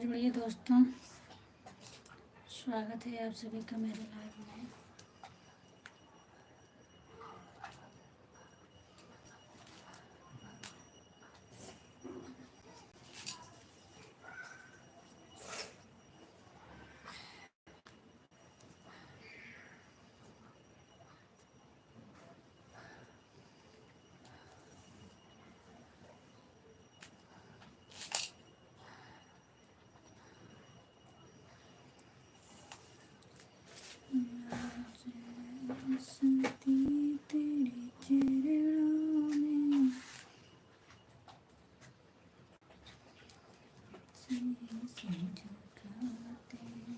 जुड़िए दोस्तों, स्वागत है आप सभी का मेरे लाइव में। बसंती तेरे चरणों में शीश झुकाते हैं।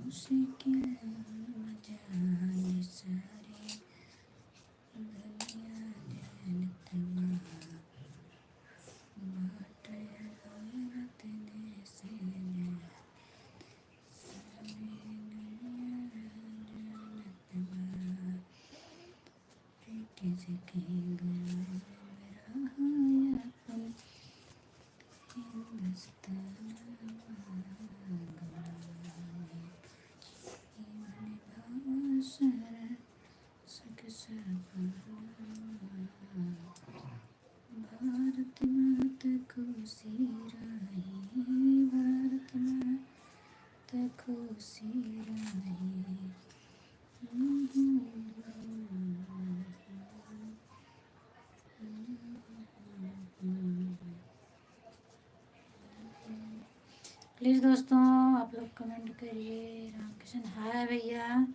मुश्किल मजाए सारी दुनिया जन्नत में बाटे रात ने से सारी दुनिया जन्नत में किसके गुलाम रहा अपन हिंदुस्तान भारत माता को सिराही, भारत माता को सिराही। प्लीज़ दोस्तों आप लोग कमेंट करिए। रामकिशन हाय भैया,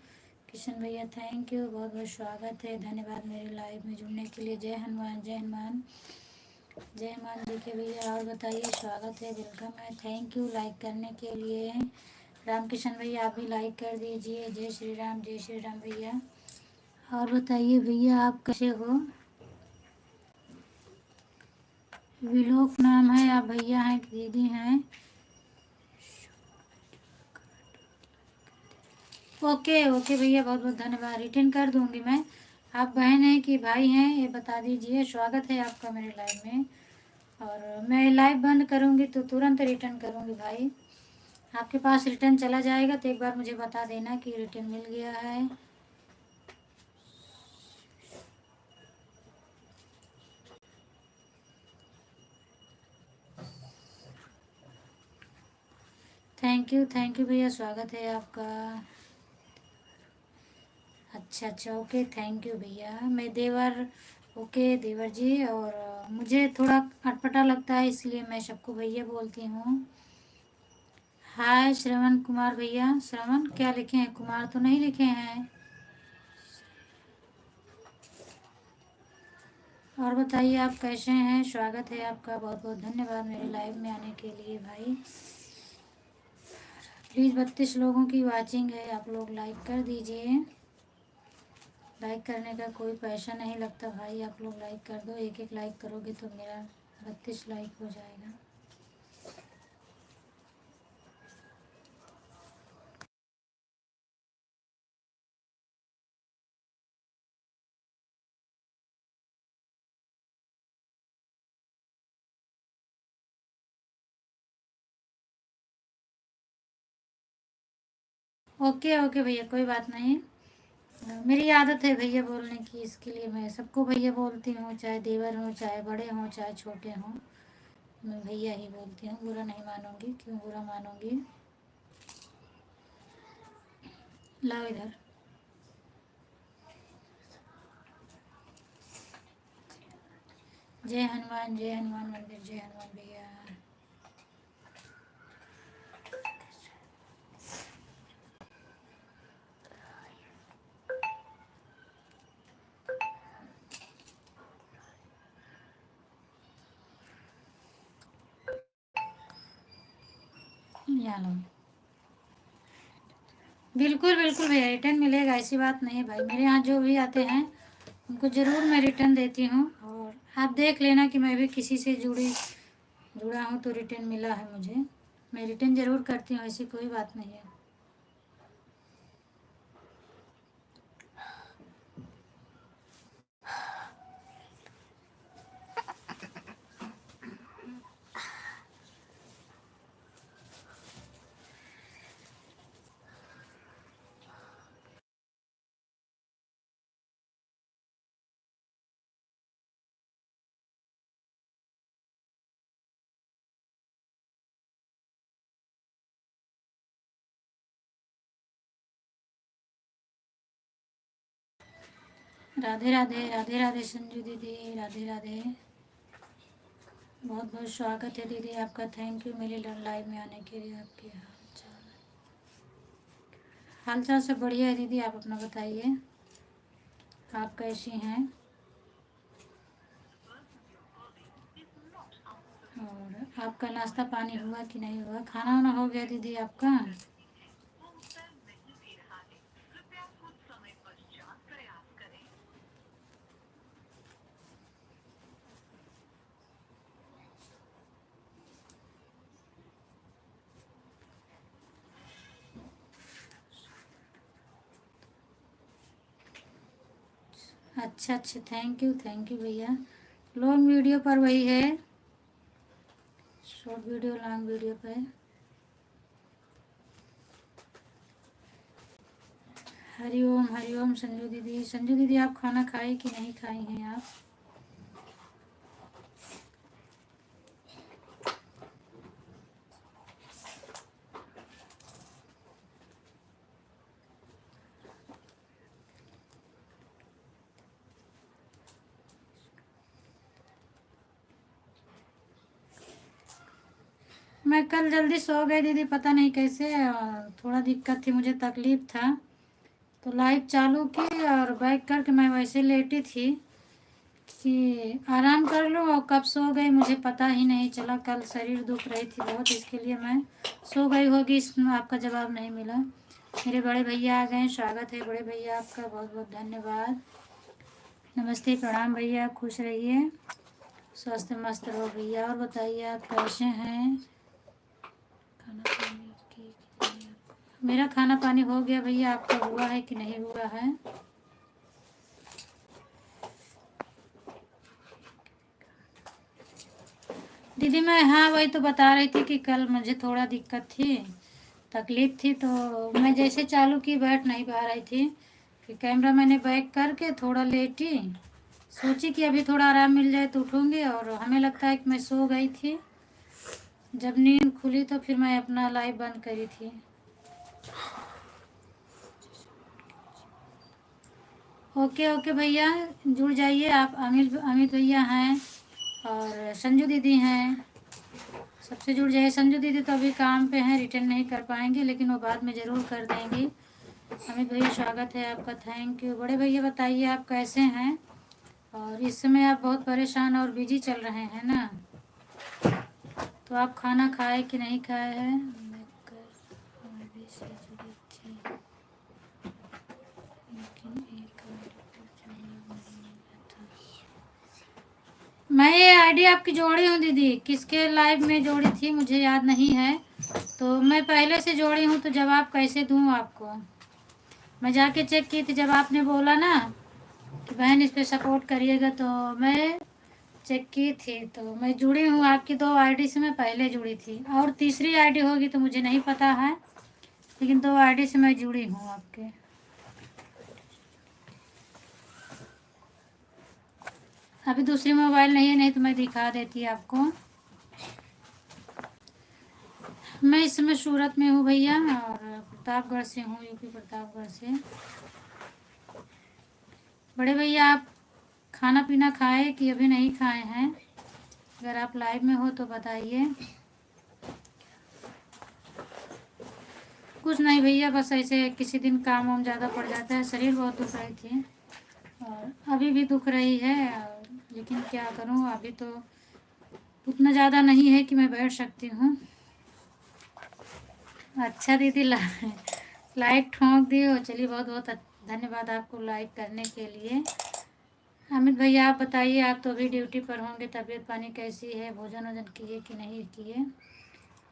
किशन भैया थैंक यू, बहुत बहुत स्वागत है, धन्यवाद मेरे लाइव में जुड़ने के लिए। जय हनुमान जय हनुमान जय हनुमान जी के भैया। और बताइए, स्वागत है, वेलकम है, थैंक यू लाइक करने के लिए। रामकिशन भैया आप भी लाइक कर दीजिए। जय श्री राम भैया। और बताइए भैया आप कैसे हो? विलोक नाम है, आप भैया हैं कि दीदी हैं? ओके ओके भैया, बहुत बहुत धन्यवाद, रिटर्न कर दूंगी मैं। आप बहन हैं कि भाई हैं ये बता दीजिए। स्वागत है आपका मेरे लाइव में, और मैं लाइव बंद करूंगी तो तुरंत रिटर्न करूंगी भाई। आपके पास रिटर्न चला जाएगा तो एक बार मुझे बता देना कि रिटर्न मिल गया है। थैंक यू भैया, स्वागत है आपका। अच्छा ओके, थैंक यू भैया। मैं देवर, ओके देवर जी। और मुझे थोड़ा अटपटा लगता है इसलिए मैं सबको भैया बोलती हूँ। हाय श्रवण कुमार भैया, श्रवण क्या लिखे हैं, कुमार तो नहीं लिखे हैं। और बताइए आप कैसे हैं? स्वागत है आपका, बहुत बहुत धन्यवाद मेरे लाइव में आने के लिए भाई। प्लीज़ 32 लोगों की वाचिंग है, आप लोग लाइक कर दीजिए। लाइक करने का कोई पैसा नहीं लगता भाई, आप लोग लाइक कर दो। एक एक लाइक करोगे तो मेरा 32 लाइक हो जाएगा। ओके ओके भैया, कोई बात नहीं। मेरी आदत है भैया बोलने की, इसके लिए मैं सबको भैया बोलती हूँ, चाहे देवर हों, चाहे बड़े हों, चाहे छोटे हों, मैं भैया ही बोलती हूँ। बुरा नहीं मानूंगी, क्यों बुरा मानूंगी। लाओ इधर। जय हनुमान मंदिर, जय हनुमान भैया। यहाँ लो। बिल्कुल बिल्कुल भैया, रिटर्न मिलेगा, ऐसी बात नहीं है भाई। मेरे यहाँ जो भी आते हैं उनको ज़रूर मैं रिटर्न देती हूँ। और आप देख लेना कि मैं भी किसी से जुड़ा हूँ तो रिटर्न मिला है मुझे। मैं रिटर्न ज़रूर करती हूँ, ऐसी कोई बात नहीं है। राधे राधे, राधे राधे संजू दीदी, राधे राधे। बहुत बहुत स्वागत है दीदी आपका, थैंक यू मेरे लाइव में आने के लिए। आपके हाल चाल सब बढ़िया है दीदी, आप अपना बताइए, आप कैसी हैं? और आपका नाश्ता पानी हुआ कि नहीं हुआ? खाना वाना हो गया दीदी आपका? अच्छा अच्छा, थैंक यू भैया। लॉन्ग वीडियो पर वही है, शॉर्ट वीडियो लॉन्ग वीडियो पर। हरि ओम संजू दीदी। संजू दीदी आप खाना खाए कि नहीं खाई हैं आप? मैं कल जल्दी सो गई दीदी, पता नहीं कैसे, थोड़ा दिक्कत थी, मुझे तकलीफ़ था तो लाइव चालू की और बैक करके मैं वैसे लेटी थी कि आराम कर लूँ, और कब सो गई मुझे पता ही नहीं चला। कल शरीर दुख रही थी बहुत, इसके लिए मैं सो गई होगी, इसमें आपका जवाब नहीं मिला। मेरे बड़े भैया आ गए, स्वागत है बड़े भैया आपका, बहुत बहुत धन्यवाद। नमस्ते, प्रणाम भैया, खुश रहिए, स्वस्थ मस्त रहो भैया। और बताइए आप कैसे हैं? खाना पानी की मेरा खाना पानी हो गया भैया, आपका हुआ है कि नहीं हुआ है? दीदी मैं, हाँ वही तो बता रही थी कि कल मुझे थोड़ा दिक्कत थी, तकलीफ़ थी, तो मैं जैसे चालू की बैठ नहीं पा रही थी कि कैमरा मैंने बैक करके थोड़ा लेटी, सोची कि अभी थोड़ा आराम मिल जाए तो उठूँगी, और हमें लगता है कि मैं सो गई थी। जब नींद खुली तो फिर मैं अपना लाइव बंद करी थी। ओके ओके भैया, जुड़ जाइए आप। अमित भैया हैं और संजू दीदी हैं, सबसे जुड़ जाइए। संजू दीदी तो अभी काम पे हैं, रिटर्न नहीं कर पाएंगे, लेकिन वो बाद में ज़रूर कर देंगी। अमित भैया स्वागत है आपका, थैंक यू। बड़े भैया बताइए आप कैसे हैं? और इस समय आप बहुत परेशान और बिजी चल रहे हैं ना, तो आप खाना खाए कि नहीं खाए हैं? मैं भी से जुड़ी थी, लेकिन एक जवाब नहीं मिला था। मैं ये आईडी आपकी जोड़ी हूँ दीदी, किसके लाइव में जोड़ी थी मुझे याद नहीं है, तो मैं पहले से जोड़ी हूँ, तो जवाब कैसे दूँ आपको? मैं जाके चेक की थी, जब आपने बोला ना कि बहन इस पे सपोर्ट करिएगा, तो मैं चेक की थी, तो मैं जुड़ी हूँ आपकी 2 आईडी से, मैं पहले जुड़ी थी, और तीसरी आईडी होगी तो मुझे नहीं पता है, लेकिन 2 आईडी से मैं जुड़ी हूँ आपके। अभी दूसरी मोबाइल नहीं है, नहीं तो मैं दिखा देती आपको। मैं इस समय सूरत में हूँ भैया, और प्रतापगढ़ से हूँ, यूपी प्रतापगढ़ से। बड़े भैया आप खाना पीना खाए कि अभी नहीं खाए हैं? अगर आप लाइव में हो तो बताइए। कुछ नहीं भैया, बस ऐसे किसी दिन काम वाम ज़्यादा पड़ जाता है, शरीर बहुत दुख रही थी और अभी भी दुख रही है, लेकिन क्या करूँ, अभी तो उतना ज़्यादा नहीं है कि मैं बैठ सकती हूँ। अच्छा दीदी, लाइक ठोक दियो। चलिए, बहुत बहुत धन्यवाद आपको लाइक करने के लिए। अमित भैया आप बताइए, आप तो अभी ड्यूटी पर होंगे, तबीयत पानी कैसी है, भोजन वोजन किए कि नहीं किए?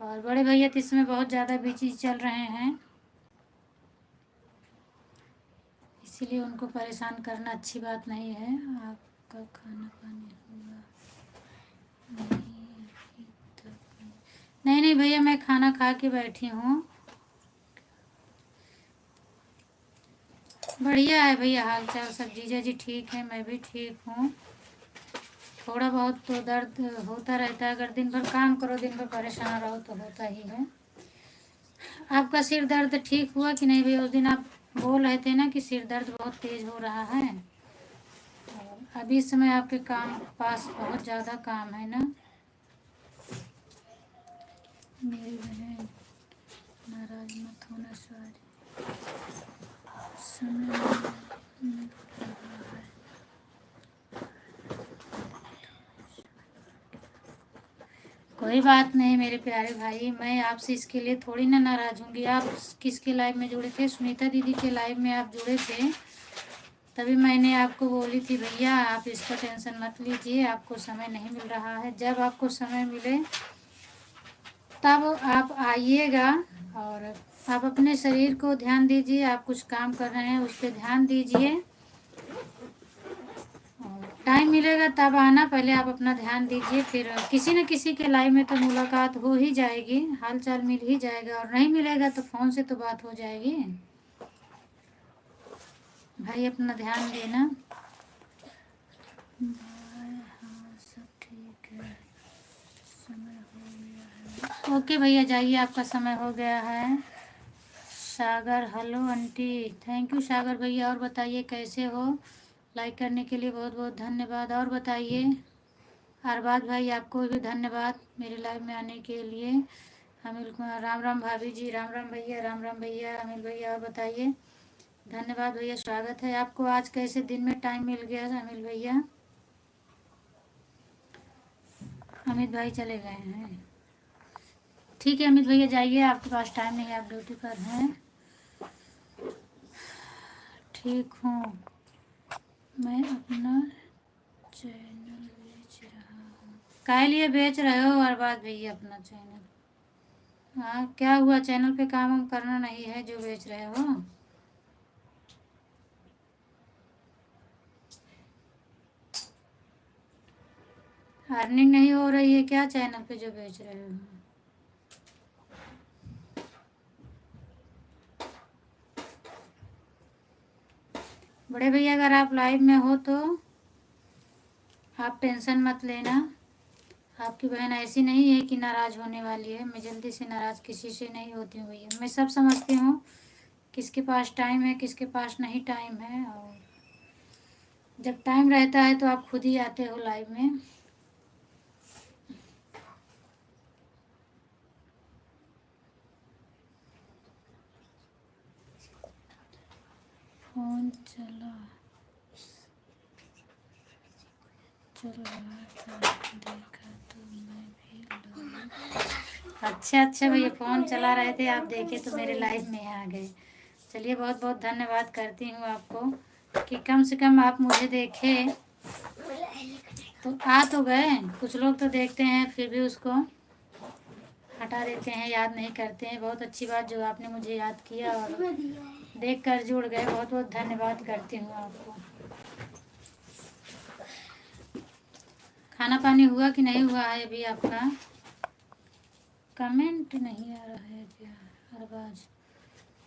और बड़े भैया तो इसमें बहुत ज़्यादा बिजी चल रहे हैं, इसीलिए उनको परेशान करना अच्छी बात नहीं है। आपका खाना पानी हुआ? नहीं अभी तक नहीं। नहीं भैया, मैं खाना खा के बैठी हूँ। बढ़िया है भैया, हाल चाल सब। जीजा जी ठीक है, मैं भी ठीक हूँ। थोड़ा बहुत तो दर्द होता रहता है, अगर दिन भर काम करो, दिन भर परेशान रहो तो होता ही है। आपका सिर दर्द ठीक हुआ कि नहीं भैया? उस दिन आप बोल रहे थे ना कि सिर दर्द बहुत तेज हो रहा है। और अभी इस समय आपके काम पास बहुत ज़्यादा काम है ना? मेरी बहन, नाराज मत होना, सॉरी, समय मिल रहा है। कोई बात नहीं मेरे प्यारे भाई, मैं आपसे इसके लिए थोड़ी ना नाराज़ होंगी। आप किसके लाइव में जुड़े थे? सुनीता दीदी के लाइव में आप जुड़े थे, तभी मैंने आपको बोली थी भैया आप इसका टेंशन मत लीजिए, आपको समय नहीं मिल रहा है। जब आपको समय मिले तब आप आइएगा, और आप अपने शरीर को ध्यान दीजिए। आप कुछ काम कर रहे हैं उस पर ध्यान दीजिए, टाइम मिलेगा तब आना। पहले आप अपना ध्यान दीजिए, फिर किसी न किसी के लाइव में तो मुलाकात हो ही जाएगी, हाल चाल मिल ही जाएगा। और नहीं मिलेगा तो फ़ोन से तो बात हो जाएगी। भाई अपना ध्यान देना। हाँ सब ठीक है, समय हो गया है। ओके भैया जाइए, आपका समय हो गया है। सागर, हेलो आंटी, थैंक यू सागर भैया। और बताइए कैसे हो? लाइक करने के लिए बहुत बहुत धन्यवाद। और बताइए अरबाज भाई, आपको भी धन्यवाद मेरे लाइव में आने के लिए। अमिल कुमार, राम राम भाभी जी, राम राम भैया, राम राम भैया, अमिल भैया। और बताइए, धन्यवाद भैया, स्वागत है आपको। आज कैसे दिन में टाइम मिल गया अमिल भैया? अमित भाई चले गए हैं, ठीक है अमित भैया जाइए, आपके पास टाइम नहीं है, आप ड्यूटी पर हैं। ठीक हूँ, मैं अपना चैनल बेच रहा हूँ। काहे लिए बेच रहे हो अरबाज भैया अपना चैनल? हाँ क्या हुआ, चैनल पे काम हम करना नहीं है जो बेच रहे हो? अर्निंग नहीं हो रही है क्या चैनल पे जो बेच रहे हो? बड़े भैया अगर आप लाइव में हो तो आप टेंशन मत लेना। आपकी बहन ऐसी नहीं है कि नाराज़ होने वाली है। मैं जल्दी से नाराज़ किसी से नहीं होती हूँ भैया, मैं सब समझती हूँ किसके पास टाइम है किसके पास नहीं टाइम है। और जब टाइम रहता है तो आप खुद ही आते हो लाइव में। फोन चला चल रहा था, देखा तो मैं भी अच्छा अच्छा भैया, फ़ोन चला रहे थे आप देखे तो मेरे लाइफ में आ गए। चलिए बहुत बहुत धन्यवाद करती हूँ आपको कि कम से कम आप मुझे देखे तो आ तो गए। कुछ लोग तो देखते हैं फिर भी उसको हटा देते हैं, याद नहीं करते हैं। बहुत अच्छी बात जो आपने मुझे याद किया और देख कर जुड़ गए, बहुत बहुत धन्यवाद करती हूँ आपको। खाना पानी हुआ कि नहीं हुआ है अभी आपका? कमेंट नहीं आ रहा है क्या अरबाज?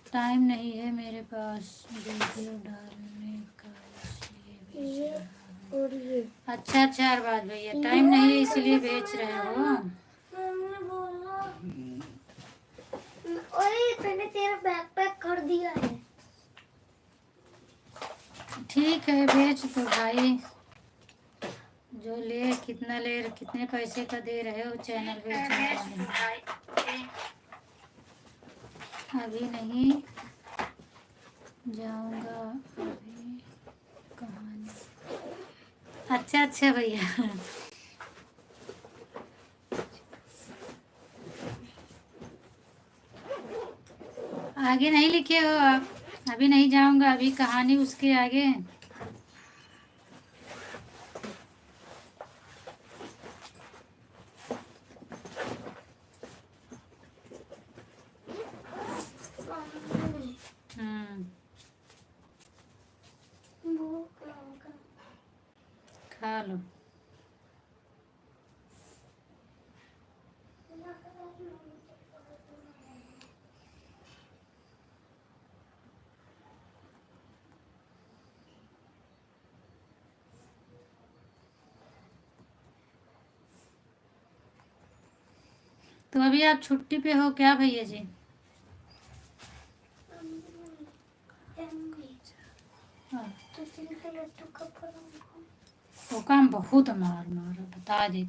टाइम नहीं है मेरे पास वीडियो डालने का, इसलिए बेच रहा हूँ। अच्छा अच्छा अरबाज भैया, टाइम नहीं है इसलिए बेच रहे हो? मैंने तेरा बैकपैक कर दिया है। ठीक है बेच दो भाई, जो ले कितना ले, कितने पैसे का दे रहे हो चैनल बेचने वाले? अभी नहीं जाऊंगा, अभी कहानी। अच्छा अच्छा भैया आगे नहीं लिखे हो आप? अभी नहीं जाऊंगा, अभी कहानी उसके आगे। हम्म, खा लो। तो अभी आप छुट्टी पे हो क्या भैया जी? हाँ, तो काम बहुत मार मार बता दे।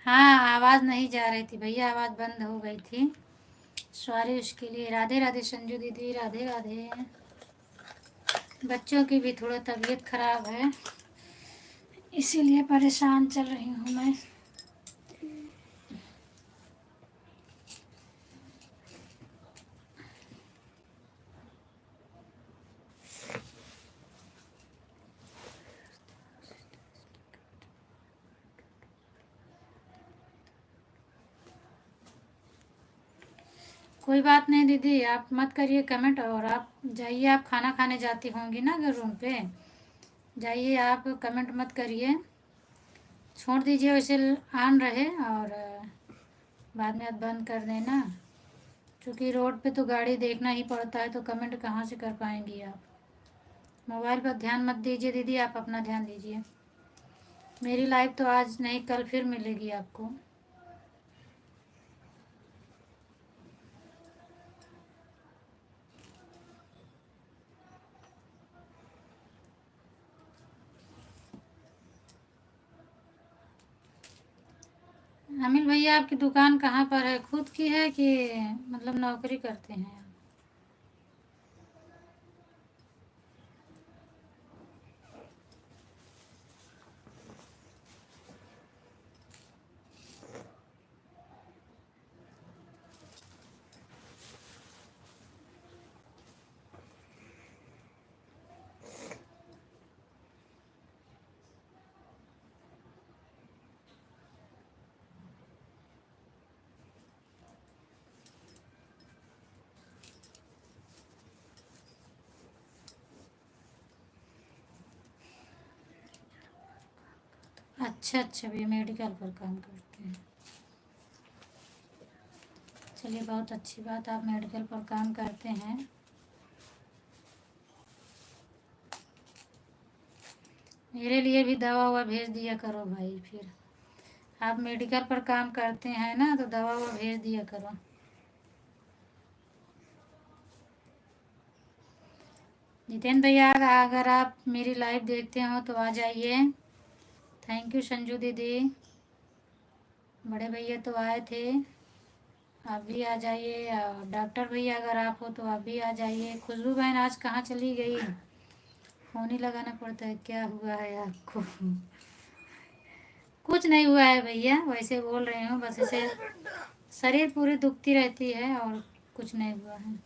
हाँ, आवाज़ नहीं जा रही थी भैया, आवाज़ बंद हो गई थी। सॉरी उसके लिए। राधे राधे संजू दीदी, राधे राधे। बच्चों की भी थोड़ा तबीयत खराब है, इसीलिए परेशान चल रही हूँ मैं। कोई बात नहीं दीदी, आप मत करिए कमेंट, और आप जाइए, आप खाना खाने जाती होंगी ना अगर रूम पे, जाइए, आप कमेंट मत करिए, छोड़ दीजिए वैसे ऑन रहे, और बाद में आप बंद कर देना, क्योंकि रोड पे तो गाड़ी देखना ही पड़ता है, तो कमेंट कहाँ से कर पाएंगी आप। मोबाइल पर ध्यान मत दीजिए दीदी, आप अपना ध्यान दीजिए। मेरी लाइफ तो आज नहीं कल फिर मिलेगी आपको। अमिल भैया आपकी दुकान कहाँ पर है? खुद की है कि मतलब नौकरी करते हैं आप? अच्छा अच्छा भैया, मेडिकल पर काम करते हैं। चलिए, बहुत अच्छी बात, आप मेडिकल पर काम करते हैं। मेरे लिए भी दवा ववा भेज दिया करो भाई फिर। आप मेडिकल पर काम करते हैं ना, तो दवा ववा भेज दिया करो। जितेंद्र भैया, अगर आप मेरी लाइव देखते हो तो आ जाइए, थैंक यू संजू दीदी। बड़े भैया तो आए थे, आप भी आ जाइए। और डॉक्टर भैया अगर आप हो तो आप भी आ जाइए। खुशबू बहन आज कहाँ चली गई? फोन ही लगाना पड़ता है, क्या हुआ है आपको? कुछ नहीं हुआ है भैया, वैसे बोल रही हूँ बस, ऐसे शरीर पूरी दुखती रहती है और कुछ नहीं हुआ है।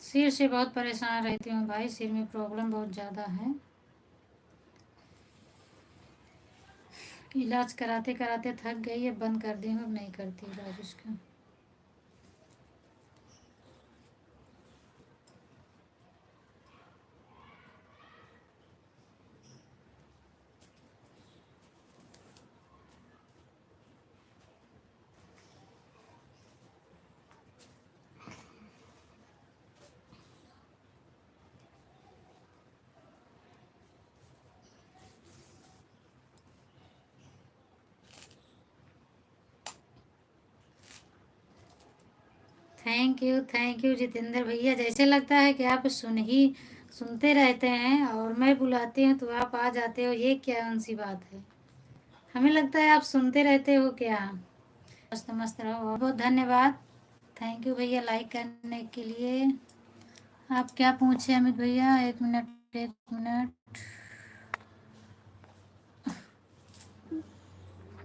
सिर से बहुत परेशान रहती हूँ भाई, सिर में प्रॉब्लम बहुत ज़्यादा है। इलाज कराते कराते थक गई है, बंद कर दी हूँ, अब नहीं करती इलाज उसका। थैंक यू जितेंद्र भैया। जैसे लगता है कि आप सुनते रहते हैं और मैं बुलाती हूँ तो आप आ जाते हो, ये क्या कौन सी बात है? हमें लगता है आप सुनते रहते हो क्या। मस्त मस्त रहो, बहुत बहुत धन्यवाद। थैंक यू भैया लाइक करने के लिए। आप क्या पूछे अमित भैया? एक मिनट एक मिनट।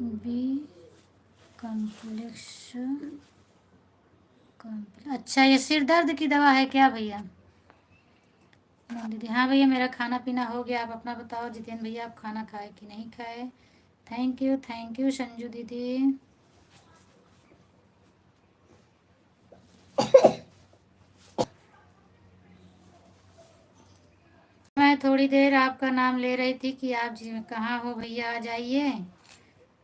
बी कॉम्प्लेक्स, अच्छा ये सिर दर्द की दवा है क्या भैया? दीदी हाँ भैया, मेरा खाना पीना हो गया, आप अपना बताओ जितेंद्र भैया, आप खाना खाए कि नहीं खाए? थैंक यू संजू दीदी। मैं थोड़ी देर आपका नाम ले रही थी कि आप जी कहाँ हो भैया, आ जाइए।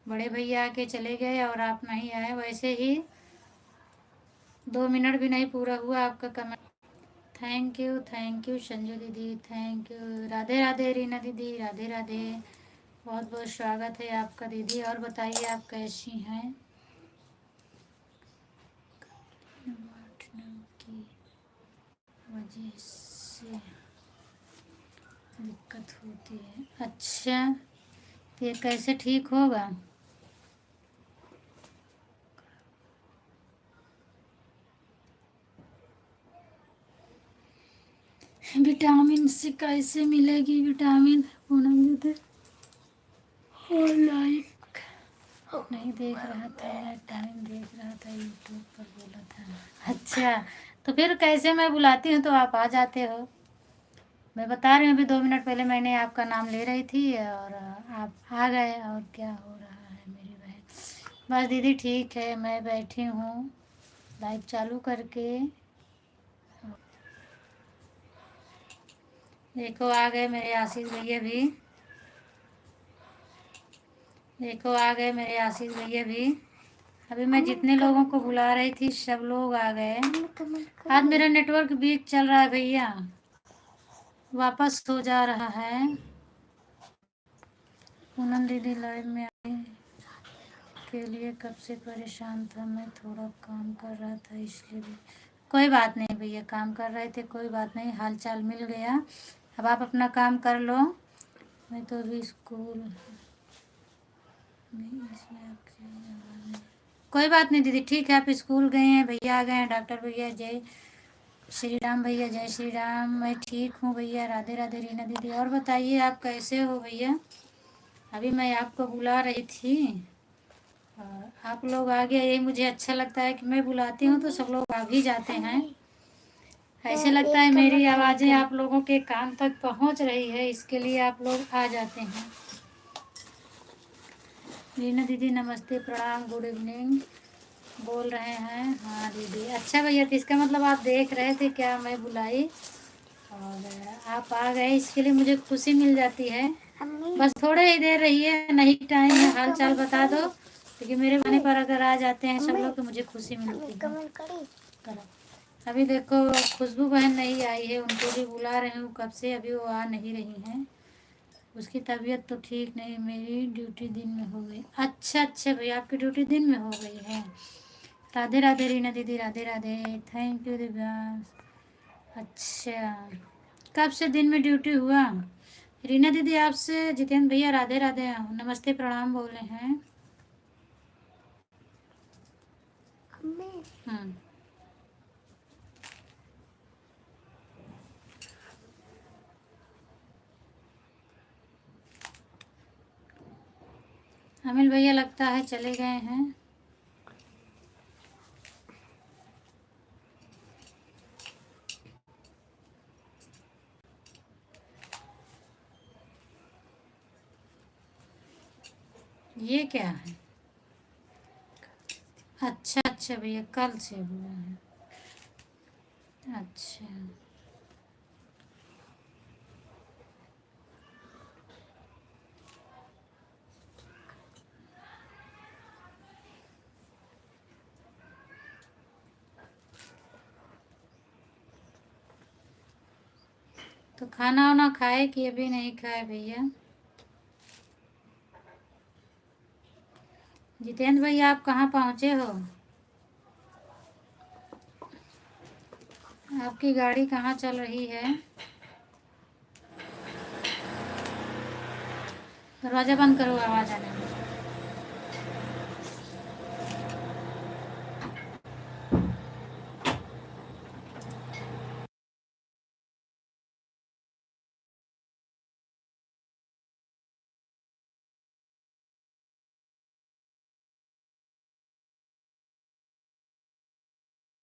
बड़े भैया आके चले गए और आप नहीं आए। वैसे ही 2 मिनट भी नहीं पूरा हुआ आपका कमेंट। थैंक यू संजू दीदी, थैंक यू। राधे राधे रीना दीदी, राधे राधे। बहुत बहुत स्वागत है आपका दीदी। और बताइए आप कैसी हैं? की वजह से दिक्कत होती है, अच्छा तो ये कैसे ठीक होगा? विटामिन से कैसे मिलेगी विटामिन? पूनम दीदी और लाइक नहीं देख रहा था, मैं टाइम देख रहा था, यूट्यूब पर बोला था। अच्छा तो फिर कैसे मैं बुलाती हूँ तो आप आ जाते हो? मैं बता रही हूँ, अभी 2 मिनट पहले मैंने आपका नाम ले रही थी और आप आ गए। और क्या हो रहा है मेरी बहन? बस दीदी ठीक है, मैं बैठी हूँ लाइव चालू करके। देखो आ गए मेरे आशीष भैया भी, देखो आ गए मेरे आशीष भैया भी। अभी मैं जितने लोगों को बुला रही थी सब लोग आ गए। आज मेरा नेटवर्क वीक चल रहा है भैया, वापस हो जा रहा है। पूनम दीदी लाइव में आने के लिए कब से परेशान था, मैं थोड़ा काम कर रहा था इसलिए भी। कोई बात नहीं भैया, काम कर रहे थे कोई बात नहीं, हाल चाल मिल गया। अब आप अपना काम कर लो। मैं तो अभी स्कूल में, इसलिए आपकी कोई बात नहीं दीदी, ठीक है। आप स्कूल गए हैं, भैया आ गए हैं, डॉक्टर भैया, जय श्री राम भैया, जय श्री राम। मैं ठीक हूँ भैया, राधे राधे रीना दीदी। और बताइए आप कैसे हो भैया? अभी मैं आपको बुला रही थी और आप लोग आ गए, ये मुझे अच्छा लगता है कि मैं बुलाती हूँ तो सब लोग आ भी जाते हैं। ऐसे लगता है मेरी आवाज़ें आप लोगों के कान तक पहुँच रही है, इसके लिए आप लोग आ जाते हैं। रीना दीदी नमस्ते, प्रणाम, गुड इवनिंग बोल रहे हैं। हाँ दीदी, अच्छा भैया, तो इसका मतलब आप देख रहे थे क्या मैं बुलाई और आप आ गए, इसके लिए मुझे खुशी मिल जाती है। बस थोड़े ही देर रहिए, नहीं टाइम है, हाल चाल बता दो, क्योंकि मेरे बने पर अगर आ जाते हैं सब लोग तो मुझे खुशी मिलती है। करो। अभी देखो खुशबू बहन नहीं आई है, उनको भी बुला रही हूँ कब से, अभी वो आ नहीं रही हैं। उसकी तबीयत तो ठीक नहीं, मेरी ड्यूटी दिन में हो गई। अच्छा अच्छा भैया, आपकी ड्यूटी दिन में हो गई है। राधे राधे रीना दीदी, राधे राधे, थैंक यू दिव्यांश। अच्छा, कब से दिन में ड्यूटी हुआ? रीना दीदी आपसे जितेंद्र भैया राधे राधे नमस्ते प्रणाम बोले हैं। हम्म, अमिल भैया लगता है चले गए हैं। ये क्या है? अच्छा अच्छा भैया, कल से हुआ है। अच्छा, तो खाना वाना खाए कि अभी नहीं खाए भैया? जितेंद्र भैया आप कहाँ पहुँचे हो? आपकी गाड़ी कहाँ चल रही है? दरवाज़ा बंद करो, आवाज़ आने में।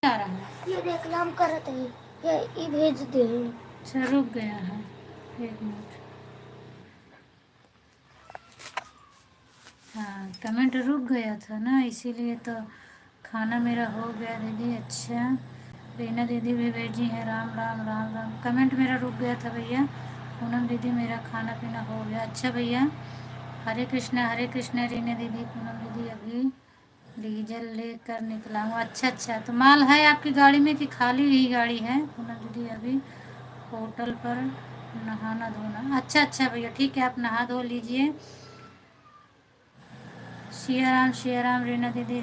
आ रहा है, ये रेक्लाम करत है, ये भेज दे। अच्छा रुक गया है, एक मिनट। हाँ, कमेंट रुक गया था ना, इसीलिए तो। खाना मेरा हो गया दीदी। अच्छा, रीना दीदी भी भेजी है, राम राम राम राम। कमेंट मेरा रुक गया था भैया। पूनम दीदी मेरा खाना पीना हो गया। अच्छा भैया, हरे कृष्णा रीना दीदी। पूनम दीदी अभी डीजल लेकर निकला हूँ। अच्छा अच्छा, तो माल है आपकी गाड़ी में कि खाली ही गाड़ी है? पूनम दीदी अभी होटल पर नहाना धोना। अच्छा अच्छा भैया, ठीक है, आप नहा धो लीजिए। सिया राम रीना दीदी,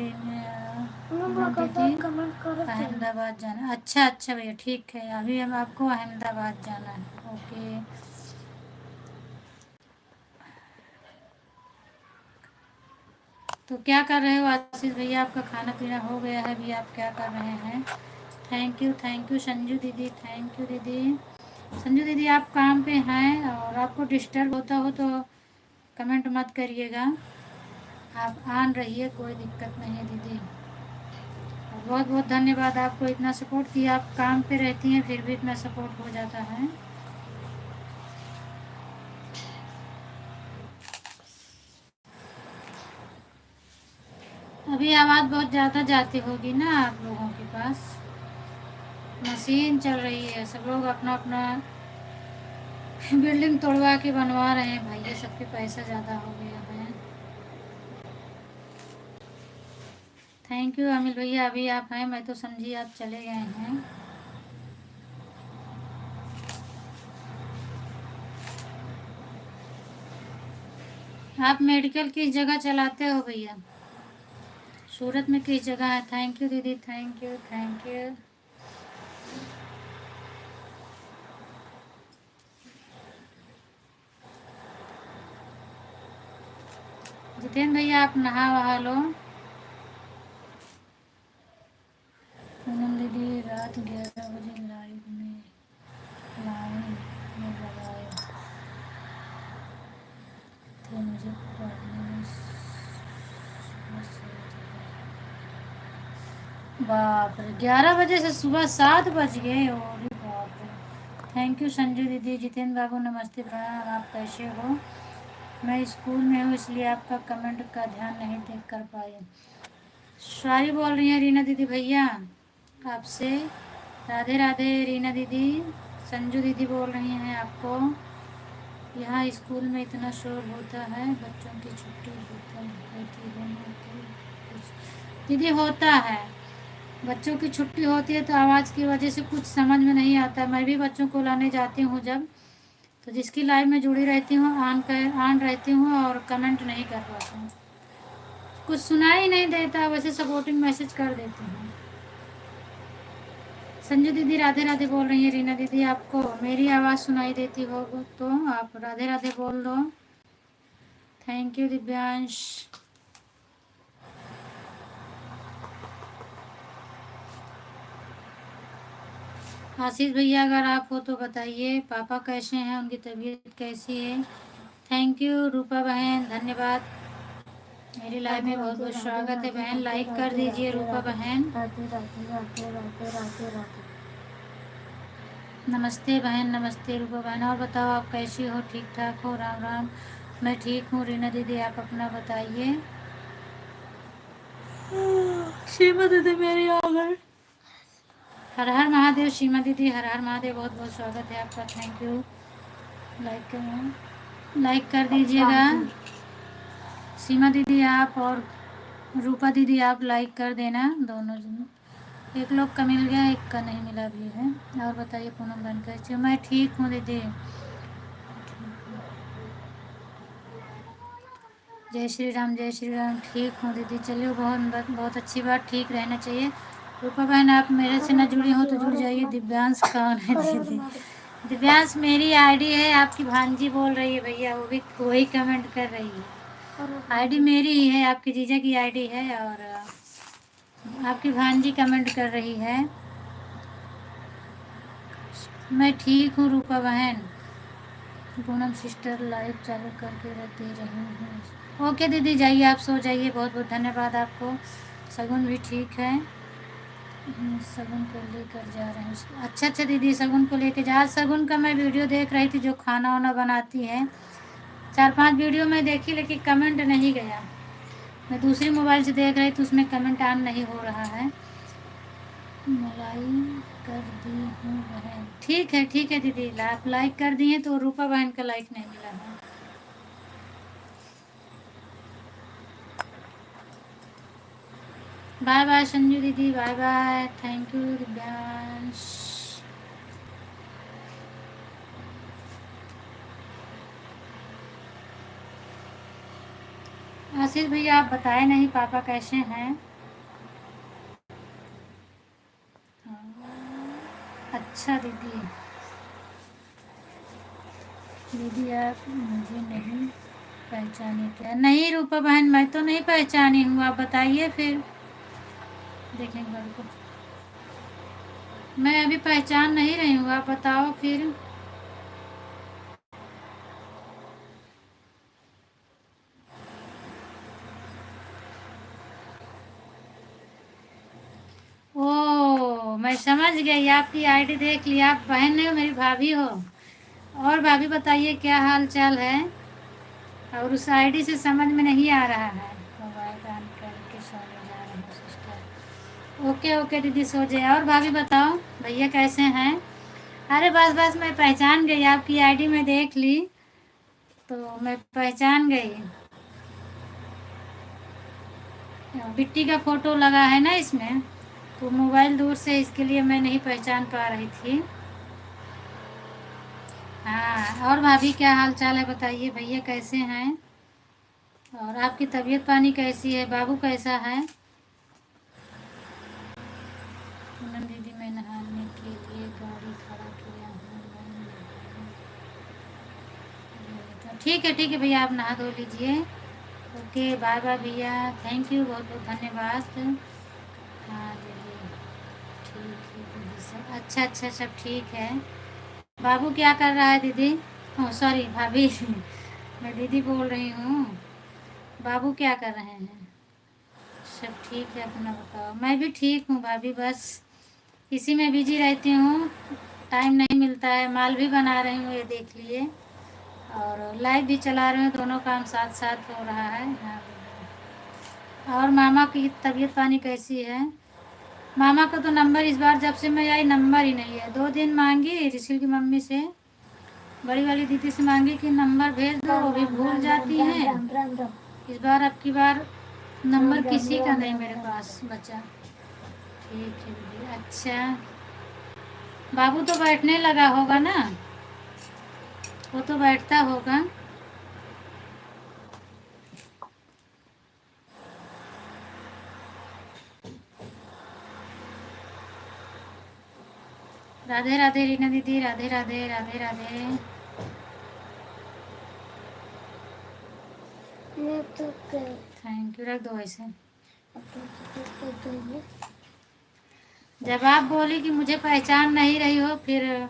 पूनम दीदी कमेंट करत है। अहमदाबाद जाना। अच्छा अच्छा भैया, ठीक है, अभी हम आपको अहमदाबाद जाना है। ओके। तो क्या कर रहे हो आशीष भैया? आपका खाना पीना हो गया है, अभी आप क्या कर रहे हैं? थैंक यू संजू दीदी, थैंक यू दीदी। संजू दीदी आप काम पे हैं और आपको डिस्टर्ब होता हो तो कमेंट मत करिएगा, आप आन रहिए, कोई दिक्कत नहीं है दीदी। और बहुत बहुत धन्यवाद आपको इतना सपोर्ट किया। आप काम पे रहती हैं फिर भी इतना सपोर्ट हो जाता है। अभी आवाज़ बहुत ज़्यादा जाती होगी ना आप लोगों के पास? मशीन चल रही है, सब लोग अपना अपना बिल्डिंग तोड़वा के बनवा रहे हैं भाई, ये सबके पैसा ज़्यादा हो गया है। थैंक यू अमिल भैया, अभी आप हैं, मैं तो समझी आप चले गए हैं। आप मेडिकल किस जगह चलाते हो भैया? सूरत में किस जगह है? थैंक यू दीदी, thank you thank you. Jitendra भैया आप नहा वहा लो। पूनम दीदी रात 11 बजे लाइन में लगाए थे, मुझे पढ़ने में बाप रे, 11 बजे से सुबह 7 बज गए, और बाप रे। थैंक यू संजू दीदी। जितेंद्र बाबू नमस्ते प्रणाम, आप कैसे हो? मैं स्कूल में हूँ इसलिए आपका कमेंट का ध्यान नहीं देख कर पाई। सॉरी बोल रही हैं रीना दीदी भैया आपसे। राधे राधे रीना दीदी। संजू दीदी बोल रही हैं आपको, यहाँ स्कूल में इतना शोर होता है, बच्चों की छुट्टी होती है ना, तो कुछ दीदी होता है, बच्चों की छुट्टी होती है तो आवाज़ की वजह से कुछ समझ में नहीं आता। मैं भी बच्चों को लाने जाती हूँ जब, तो जिसकी लाइव में जुड़ी रहती हूँ ऑन रहती हूँ और कमेंट नहीं कर पाती हूँ, कुछ सुनाई नहीं देता, वैसे सपोर्टिंग मैसेज कर देती हूँ। संजू दीदी राधे राधे बोल रही है। रीना दीदी आपको मेरी आवाज़ सुनाई देती हो तो आप राधे राधे बोल दो। Thank you Divyansh. आशीष भैया अगर आप हो तो बताइए पापा कैसे हैं, उनकी तबीयत कैसी है। थैंक यू रूपा बहन, धन्यवाद। मेरी लाइव में बहुत बहुत स्वागत है बहन, लाइक कर दीजिए रूपा बहन। राधे राधे राधे राधे राधे राधे। नमस्ते बहन, नमस्ते रूपा बहन। और बताओ आप कैसी हो, ठीक ठाक हो? राम राम, मैं ठीक हूँ। रीना दीदी आप अपना बताइए। सीमा दीदी मेरी आ गई। हर हर महादेव। सीमा दीदी हर हर महादेव, बहुत बहुत स्वागत है आपका, थैंक यू। लाइक कर दीजिएगा। सीमा दीदी आप और रूपा दीदी आप लाइक कर देना, दोनों जन। एक लोग का मिल गया, एक का नहीं मिला भी है। और बताइए पूनम बहन कैसे? मैं ठीक हूँ दीदी। जय श्री राम, जय श्री राम। ठीक हूँ दीदी, चलिए बहुत बहुत अच्छी बात, ठीक रहना चाहिए। रूपा बहन आप मेरे से न जुड़ी हो तो जुड़ जाइए। दिव्यांश कौन है दीदी? दिव्यांश मेरी आईडी है, आपकी भांजी बोल रही है भैया, वो भी वही कमेंट कर रही है। आईडी मेरी ही है, आपकी जीजा की आईडी है और आपकी भांजी कमेंट कर रही है। मैं ठीक हूँ रूपा बहन। पूनम सिस्टर लाइव चालू करके दे रही हूँ। ओके दीदी जाइए, आप सो जाइए, बहुत बहुत धन्यवाद आपको। सगुन भी ठीक है, सगुन को लेकर जा रहे हैं। अच्छा अच्छा दीदी, सगुन को लेकर जा। सगुन का मैं वीडियो देख रही थी, जो खाना वाना बनाती है। 4-5 वीडियो मैं देखी लेकिन कमेंट नहीं गया। मैं दूसरी मोबाइल से देख रही थी, उसमें कमेंट ऑन नहीं हो रहा है। मलाई कर दी हूँ बहन। ठीक है दीदी, आप लाइक कर दिए तो रूपा बहन का लाइक नहीं मिला है। बाय बाय संजू दीदी, bye bye. Thank you Divyansh. Ashish भैया आप बताए नहीं पापा कैसे हैं? अच्छा दीदी। दीदी आप मुझे नहीं पहचाने क्या? नहीं रूपा बहन, मैं तो नहीं पहचानी हूँ, आप बताइए फिर देखेंगे घर को। मैं अभी पहचान नहीं रही हूँ, आप बताओ फिर। ओ मैं समझ गई, आपकी आईडी देख ली। आप बहन नहीं हो, मेरी भाभी हो। और भाभी बताइए क्या हाल चाल है? और उस आईडी से समझ में नहीं आ रहा है। मोबाइल ऑन करके सोने जा रहे हैं सिस्टर। ओके ओके दीदी सो जाए। और भाभी बताओ भैया कैसे हैं? अरे बस बस मैं पहचान गई, आपकी आईडी में देख ली तो मैं पहचान गई। बिट्टी का फोटो लगा है ना इसमें, तो मोबाइल दूर से इसके लिए मैं नहीं पहचान पा रही थी। हाँ और भाभी क्या हाल चाल है बताइए, भैया कैसे हैं? और आपकी तबीयत पानी कैसी है? बाबू कैसा है? पूनम दीदी मैं नहाने के लिए गाड़ी खड़ा किया हूँ। ठीक है भैया, आप नहा धो लीजिए। ओके बाय बाय भैया, थैंक यू, बहुत बहुत धन्यवाद। हाँ दीदी ठीक है दीदी, सब अच्छा सब ठीक है। बाबू क्या कर रहा है दीदी? ओह सॉरी भाभी मैं दीदी बोल रही हूँ। बाबू क्या कर रहे हैं? सब ठीक है, अपना बताओ। मैं भी ठीक हूँ भाभी, बस इसी में बिजी रहती हूँ, टाइम नहीं मिलता है। माल भी बना रही हूँ, ये देख लिए, और लाइव भी चला रही हूँ, दोनों काम साथ साथ हो रहा है। हाँ दीदी। और मामा की तबीयत पानी कैसी है? मामा का तो नंबर इस बार जब से मैं आई नंबर ही नहीं है। 2 दिन मांगी ऋषि की मम्मी से, बड़ी वाली दीदी से मांगी कि नंबर भेज दो, वो भी भूल जाती हैं। इस बार अब की बार नंबर किसी का नहीं मेरे पास बचा। ठीक है दीदी। अच्छा बाबू तो बैठने लगा होगा ना? वो तो बैठता होगा। राधे राधे रीना दीदी, राधे राधे, राधे राधे। मैं तो कर थैंक यू, रख दो ऐसे। दूंगी। जब आप बोली कि मुझे पहचान नहीं रही हो, फिर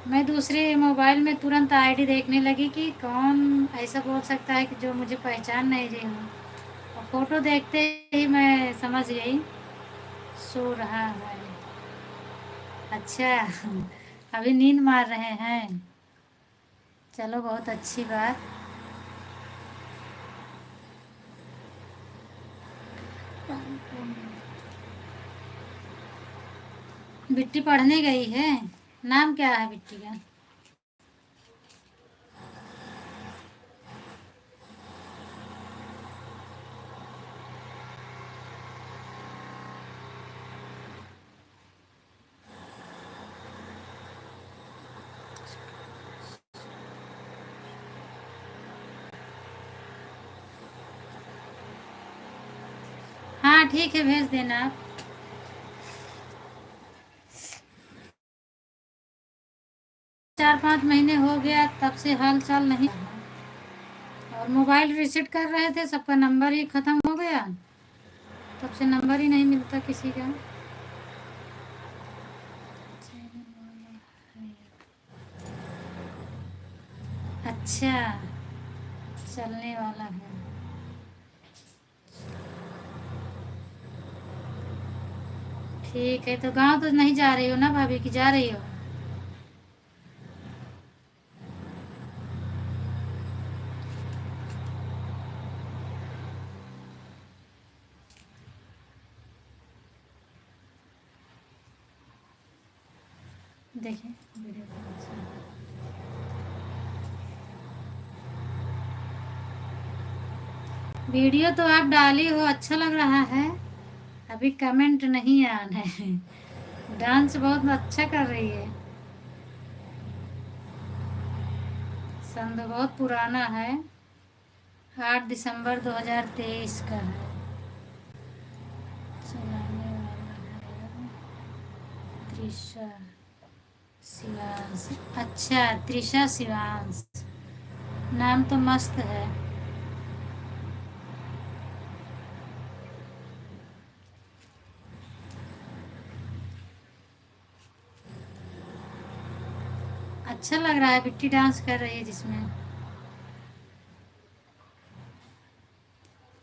मैं दूसरे मोबाइल में तुरंत आईडी देखने लगी कि कौन ऐसा बोल सकता है कि जो मुझे पहचान नहीं रही हो। और फोटो देखते ही मैं समझ गई, सो रहा है। अच्छा अभी नींद मार रहे हैं। चलो बहुत अच्छी बात। बिट्टी पढ़ने गई है। नाम क्या है बिट्टी का? हाँ ठीक है, भेज देना आप। चार पाँच महीने हो गया, तब से हाल चाल नहीं। और मोबाइल रिसेट कर रहे थे, सबका नंबर ही ख़त्म हो गया, तब से नंबर ही नहीं मिलता किसी का। अच्छा, चलने वाला है। ठीक है, तो गांव तो नहीं जा रही हो ना भाभी, की जा रही हो? देखिए वीडियो कौन सा है। वीडियो तो आप डाली हो, अच्छा लग रहा है। अभी कमेंट नहीं आ रहे हैं। डांस बहुत अच्छा कर रही है। सन तो बहुत पुराना है, 8 दिसंबर 2023 का है। चलाने वाला है त्रिशा शिवांश। अच्छा, त्रिशा शिवांश, नाम तो मस्त है। अच्छा लग रहा है, बिट्टी डांस कर रही है जिसमें।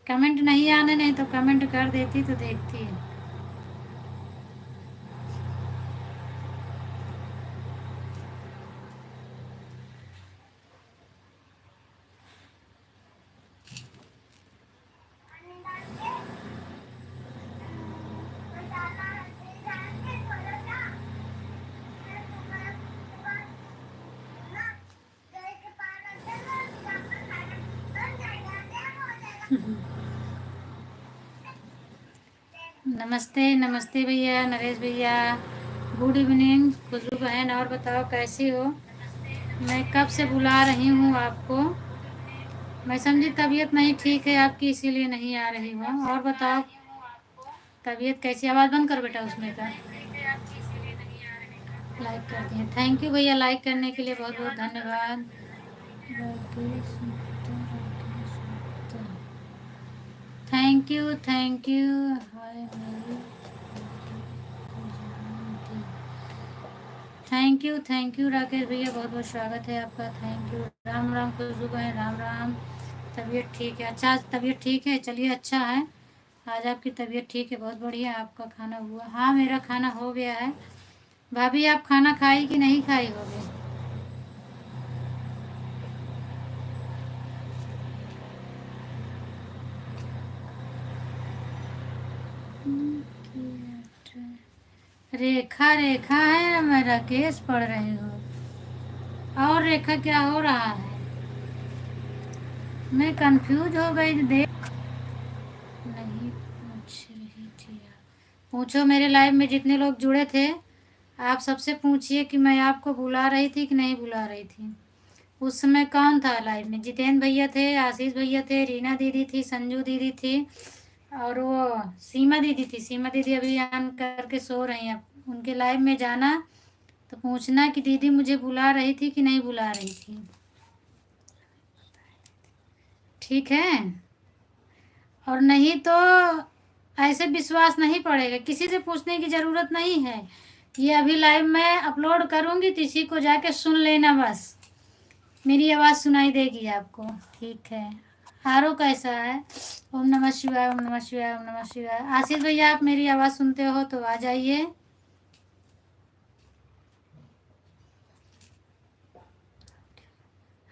कमेंट नहीं आने, नहीं तो कमेंट कर देती तो देखती। नमस्ते नमस्ते भैया, नरेश भैया, गुड इवनिंग। खुशबू बहन, और बताओ कैसी हो? मैं कब से बुला रही हूँ आपको। मैं समझी तबीयत नहीं ठीक है आपकी, इसीलिए नहीं आ रही हूँ। और बताओ तबीयत कैसी? आवाज़ बंद करो बेटा उसमें का। लाइक कर दिए, थैंक यू भैया, लाइक करने के लिए बहुत बहुत धन्यवाद। Rakesh Gupta, Rakesh Gupta, thank you thank you. हाय मेरी जानती, थैंक यू राकेश भैया, बहुत बहुत स्वागत है आपका, थैंक यू। राम राम खुशबू बहन, राम राम। तबीयत ठीक है? अच्छा, आज तबीयत ठीक है, चलिए अच्छा है। आज आपकी तबीयत ठीक है, बहुत बढ़िया। आपका खाना हुआ? हाँ मेरा खाना हो गया है। भाभी आप खाना खाई कि नहीं खाई होगी? रेखा रेखा है ना, मैं राकेश पढ़ रही हूँ। और रेखा क्या हो रहा है? मैं कंफ्यूज हो गई, देख नहीं पूछ रही थी आप। पूछो, मेरे लाइव में जितने लोग जुड़े थे, आप सबसे पूछिए कि मैं आपको बुला रही थी कि नहीं बुला रही थी। उस समय कौन था लाइव में? जितेंद्र भैया थे, आशीष भैया थे, रीना दीदी थी, संजू दीदी थी, और वो सीमा दीदी थी। सीमा दीदी अभी ऑन करके सो रही हैं। उनके लाइव में जाना तो पूछना कि दीदी मुझे बुला रही थी कि नहीं बुला रही थी, ठीक है? और नहीं तो ऐसे विश्वास नहीं पड़ेगा, किसी से पूछने की ज़रूरत नहीं है। ये अभी लाइव में अपलोड करूँगी तो इसी को जाके सुन लेना, बस मेरी आवाज़ सुनाई देगी आपको, ठीक है? आरो कैसा है? ओम नमः शिवाय, ओम नमः शिवाय, ओम नमः शिवाय। आशीष भैया आप मेरी आवाज़ सुनते हो तो आ जाइए।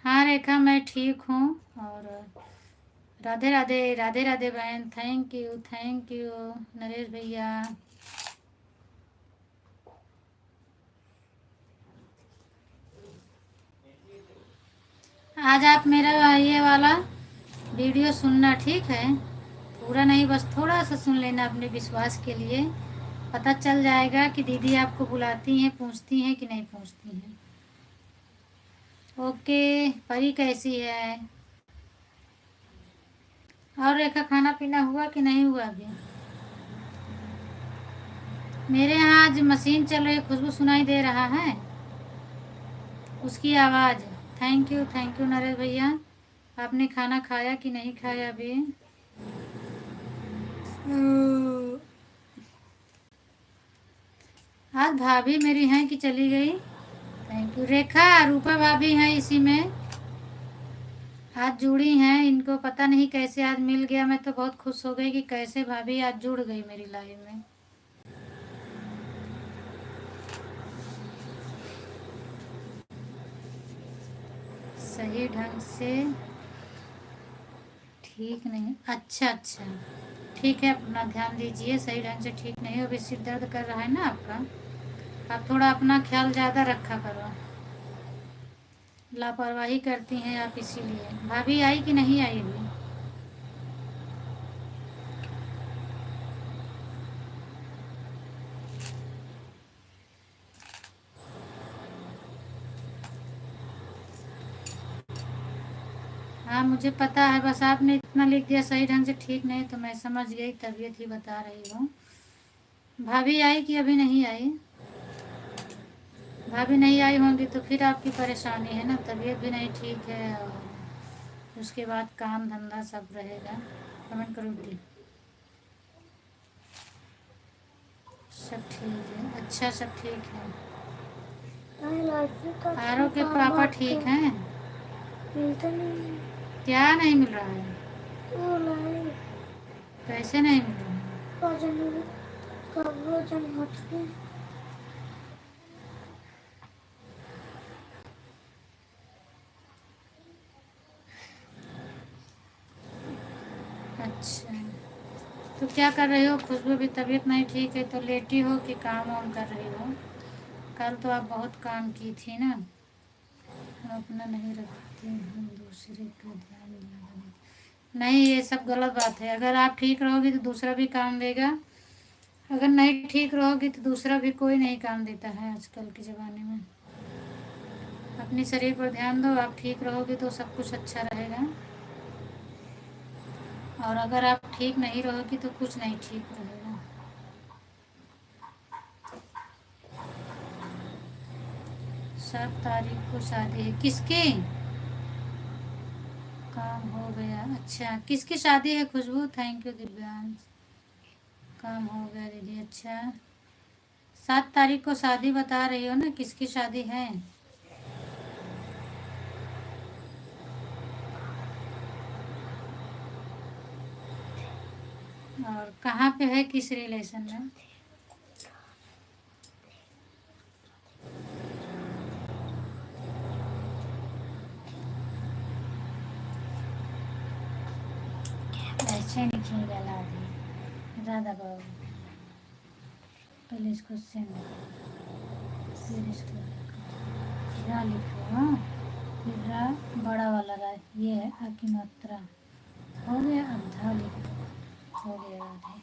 हाँ रेखा मैं ठीक हूँ। और राधे राधे, राधे राधे बहन, थैंक यू नरेश भैया। आज आप मेरा ये वाला वीडियो सुनना, ठीक है? पूरा नहीं, बस थोड़ा सा सुन लेना अपने विश्वास के लिए। पता चल जाएगा कि दीदी आपको बुलाती हैं, पूछती हैं कि नहीं पूछती हैं। ओके, परी कैसी है? और रेखा खाना पीना हुआ कि नहीं हुआ अभी? मेरे यहाँ आज मशीन चल रही, खुशबू सुनाई दे रहा है उसकी आवाज़। थैंक यू नरेश भैया। आपने खाना खाया कि नहीं खाया अभी? आज भाभी मेरी हैं कि चली गई? थैंक यू रेखा। रूपा भाभी हैं इसी में, आज जुड़ी हैं। इनको पता नहीं कैसे आज मिल गया। मैं तो बहुत खुश हो गई कि कैसे भाभी आज जुड़ गई मेरी लाइफ में। सही ढंग से ठीक नहीं, अच्छा अच्छा ठीक है, अपना ध्यान दीजिए। सही ढंग से ठीक नहीं हो, अभी सिर दर्द कर रहा है ना आपका, आप थोड़ा अपना ख्याल ज़्यादा रखा करो। लापरवाही करती हैं आप, इसीलिए। भाभी आई कि नहीं आई अभी? हाँ मुझे पता है, बस आपने इतना लिख दिया सही ढंग से ठीक नहीं, तो मैं समझ गई, तबीयत ही बता रही हूँ। भाभी आई कि अभी नहीं आई? भाभी नहीं आई होंगी तो फिर आपकी परेशानी है ना, तबीयत भी नहीं ठीक है और उसके बाद काम धंधा सब रहेगा। कमेंट करो दी। सब ठीक है, अच्छा सब ठीक है। आरो के पापा ठीक हैं? मिलता नहीं। क्या नहीं मिल रहा है? वो लाइव कैसे नहीं मिल रहा है? वजन हट गया। अच्छा तो क्या कर रही हो खुशबू? भी तबीयत नहीं ठीक है तो लेटी हो कि काम वाम कर रही हो? कल तो आप बहुत काम की थी ना। हम अपना नहीं रखते, हम दूसरे का ध्यान ज़्यादा देते। नहीं, ये सब गलत बात है। अगर आप ठीक रहोगी तो दूसरा भी काम देगा, अगर नहीं ठीक रहोगी तो दूसरा भी कोई नहीं काम देता है आजकल के ज़माने में। अपने शरीर पर ध्यान दो, आप ठीक रहोगे तो सब कुछ अच्छा रहेगा, और अगर आप ठीक नहीं रहोगी तो कुछ नहीं ठीक रहेगा। 7 तारीख को शादी है, किसकी? काम हो गया, अच्छा किसकी शादी है खुशबू? Thank you Divyansh. काम हो गया दीदी, अच्छा 7 तारीख को शादी बता रही हो ना, किसकी शादी है? और कहाँ पे है, किस रिलेशन में? ऐसे नहीं गला दी राधा बाबू, पहले इसको सेंड, फिर इसको रा लिखो। हाँ फिर रा बड़ा वाला रा, ये है आ की मात्रा। हो गया, अब धा लिखो, हो गया राधे।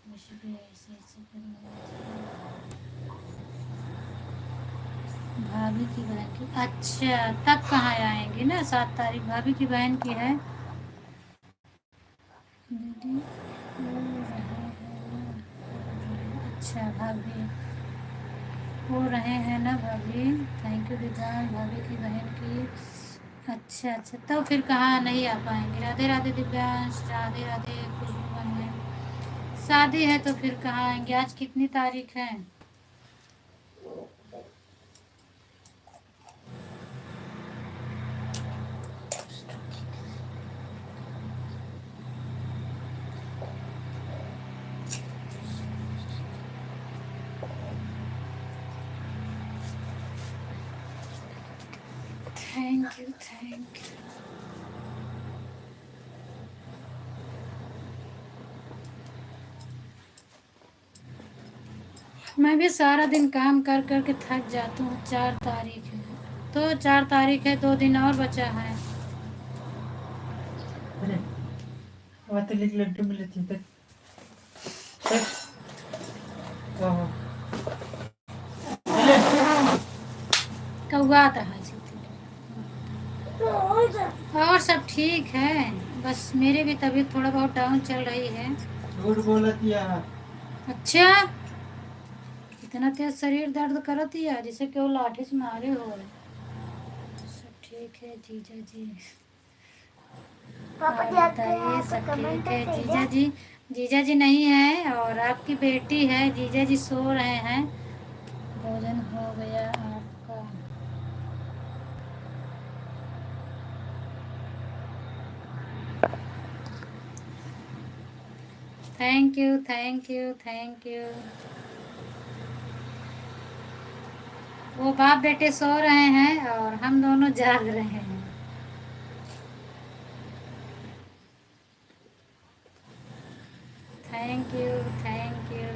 वैसे भी ऐसे ऐसे करना। भाभी की बहन की, अच्छा तब कहाँ आएंगी ना, 7 तारीख भाभी की बहन की है। दीदी हो रहे हैं ना, अच्छा भाभी हो रहे हैं ना भाभी। थैंक यू दिव्यांश, भाभी की बहन की। अच्छा अच्छा, तो फिर कहाँ नहीं आ पाएंगे। राधे राधे दिव्यांश, राधे राधे खुशबू बहन। शादी है तो फिर कहाँ आएंगे। आज कितनी तारीख है। Thank you thank you. मैं भी सारा दिन काम कर कर के थक जाती हूँ। 4 तारीख है तो 4 तारीख है, 2 दिन और बचा है। अरे वातलिक लड्डू मिले थे तक कौआ आता है इसी और सब ठीक है। बस मेरे भी तबीयत थोड़ा बहुत डाउन चल रही है। झूठ बोला दिया। अच्छा, इतना तेज शरीर दर्द करत ही है जैसे कि वो लाठी से मारे हो। सब ठीक है जीजा जी, पापा आप जी आपके बताइए। यहाँ पे सब कमेंट ठीक है थे जीजा क्या? जी। जीजा जी नहीं है और आपकी बेटी है। जीजा जी सो रहे हैं। भोजन हो गया आपका। Thank you thank you thank you. वो बाप बेटे सो रहे हैं और हम दोनों जाग रहे हैं। Thank you thank you.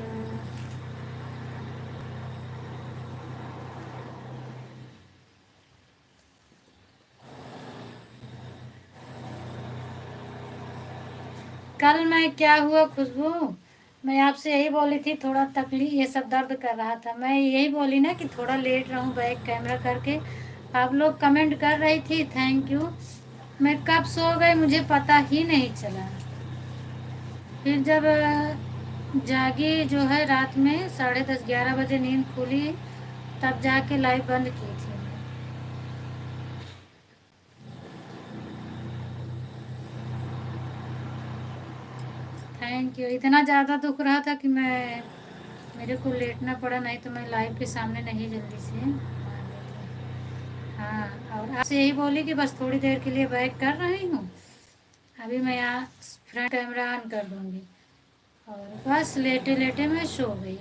कल मैं क्या हुआ खुशबू, मैं आपसे यही बोली थी थोड़ा तकलीफ ये सब दर्द कर रहा था। मैं यही बोली ना कि थोड़ा लेट रहूं बैक कैमरा करके। आप लोग कमेंट कर रही थी, थैंक यू। मैं कब सो गई मुझे पता ही नहीं चला। फिर जब जागी जो है रात में 10:30 11 बजे नींद खुली, तब जाके लाइव बंद की थी। Thank you. इतना ज़्यादा दुख रहा था कि मैं मेरे को लेटना पड़ा, नहीं तो मैं लाइव के सामने नहीं जल्दी से। हाँ, और आपसे यही बोली कि बस थोड़ी देर के लिए बैक कर रही हूँ। अभी मैं यहाँ फ्रंट कैमरा ऑन कर दूँगी और बस लेटे लेटे मैं सो गई।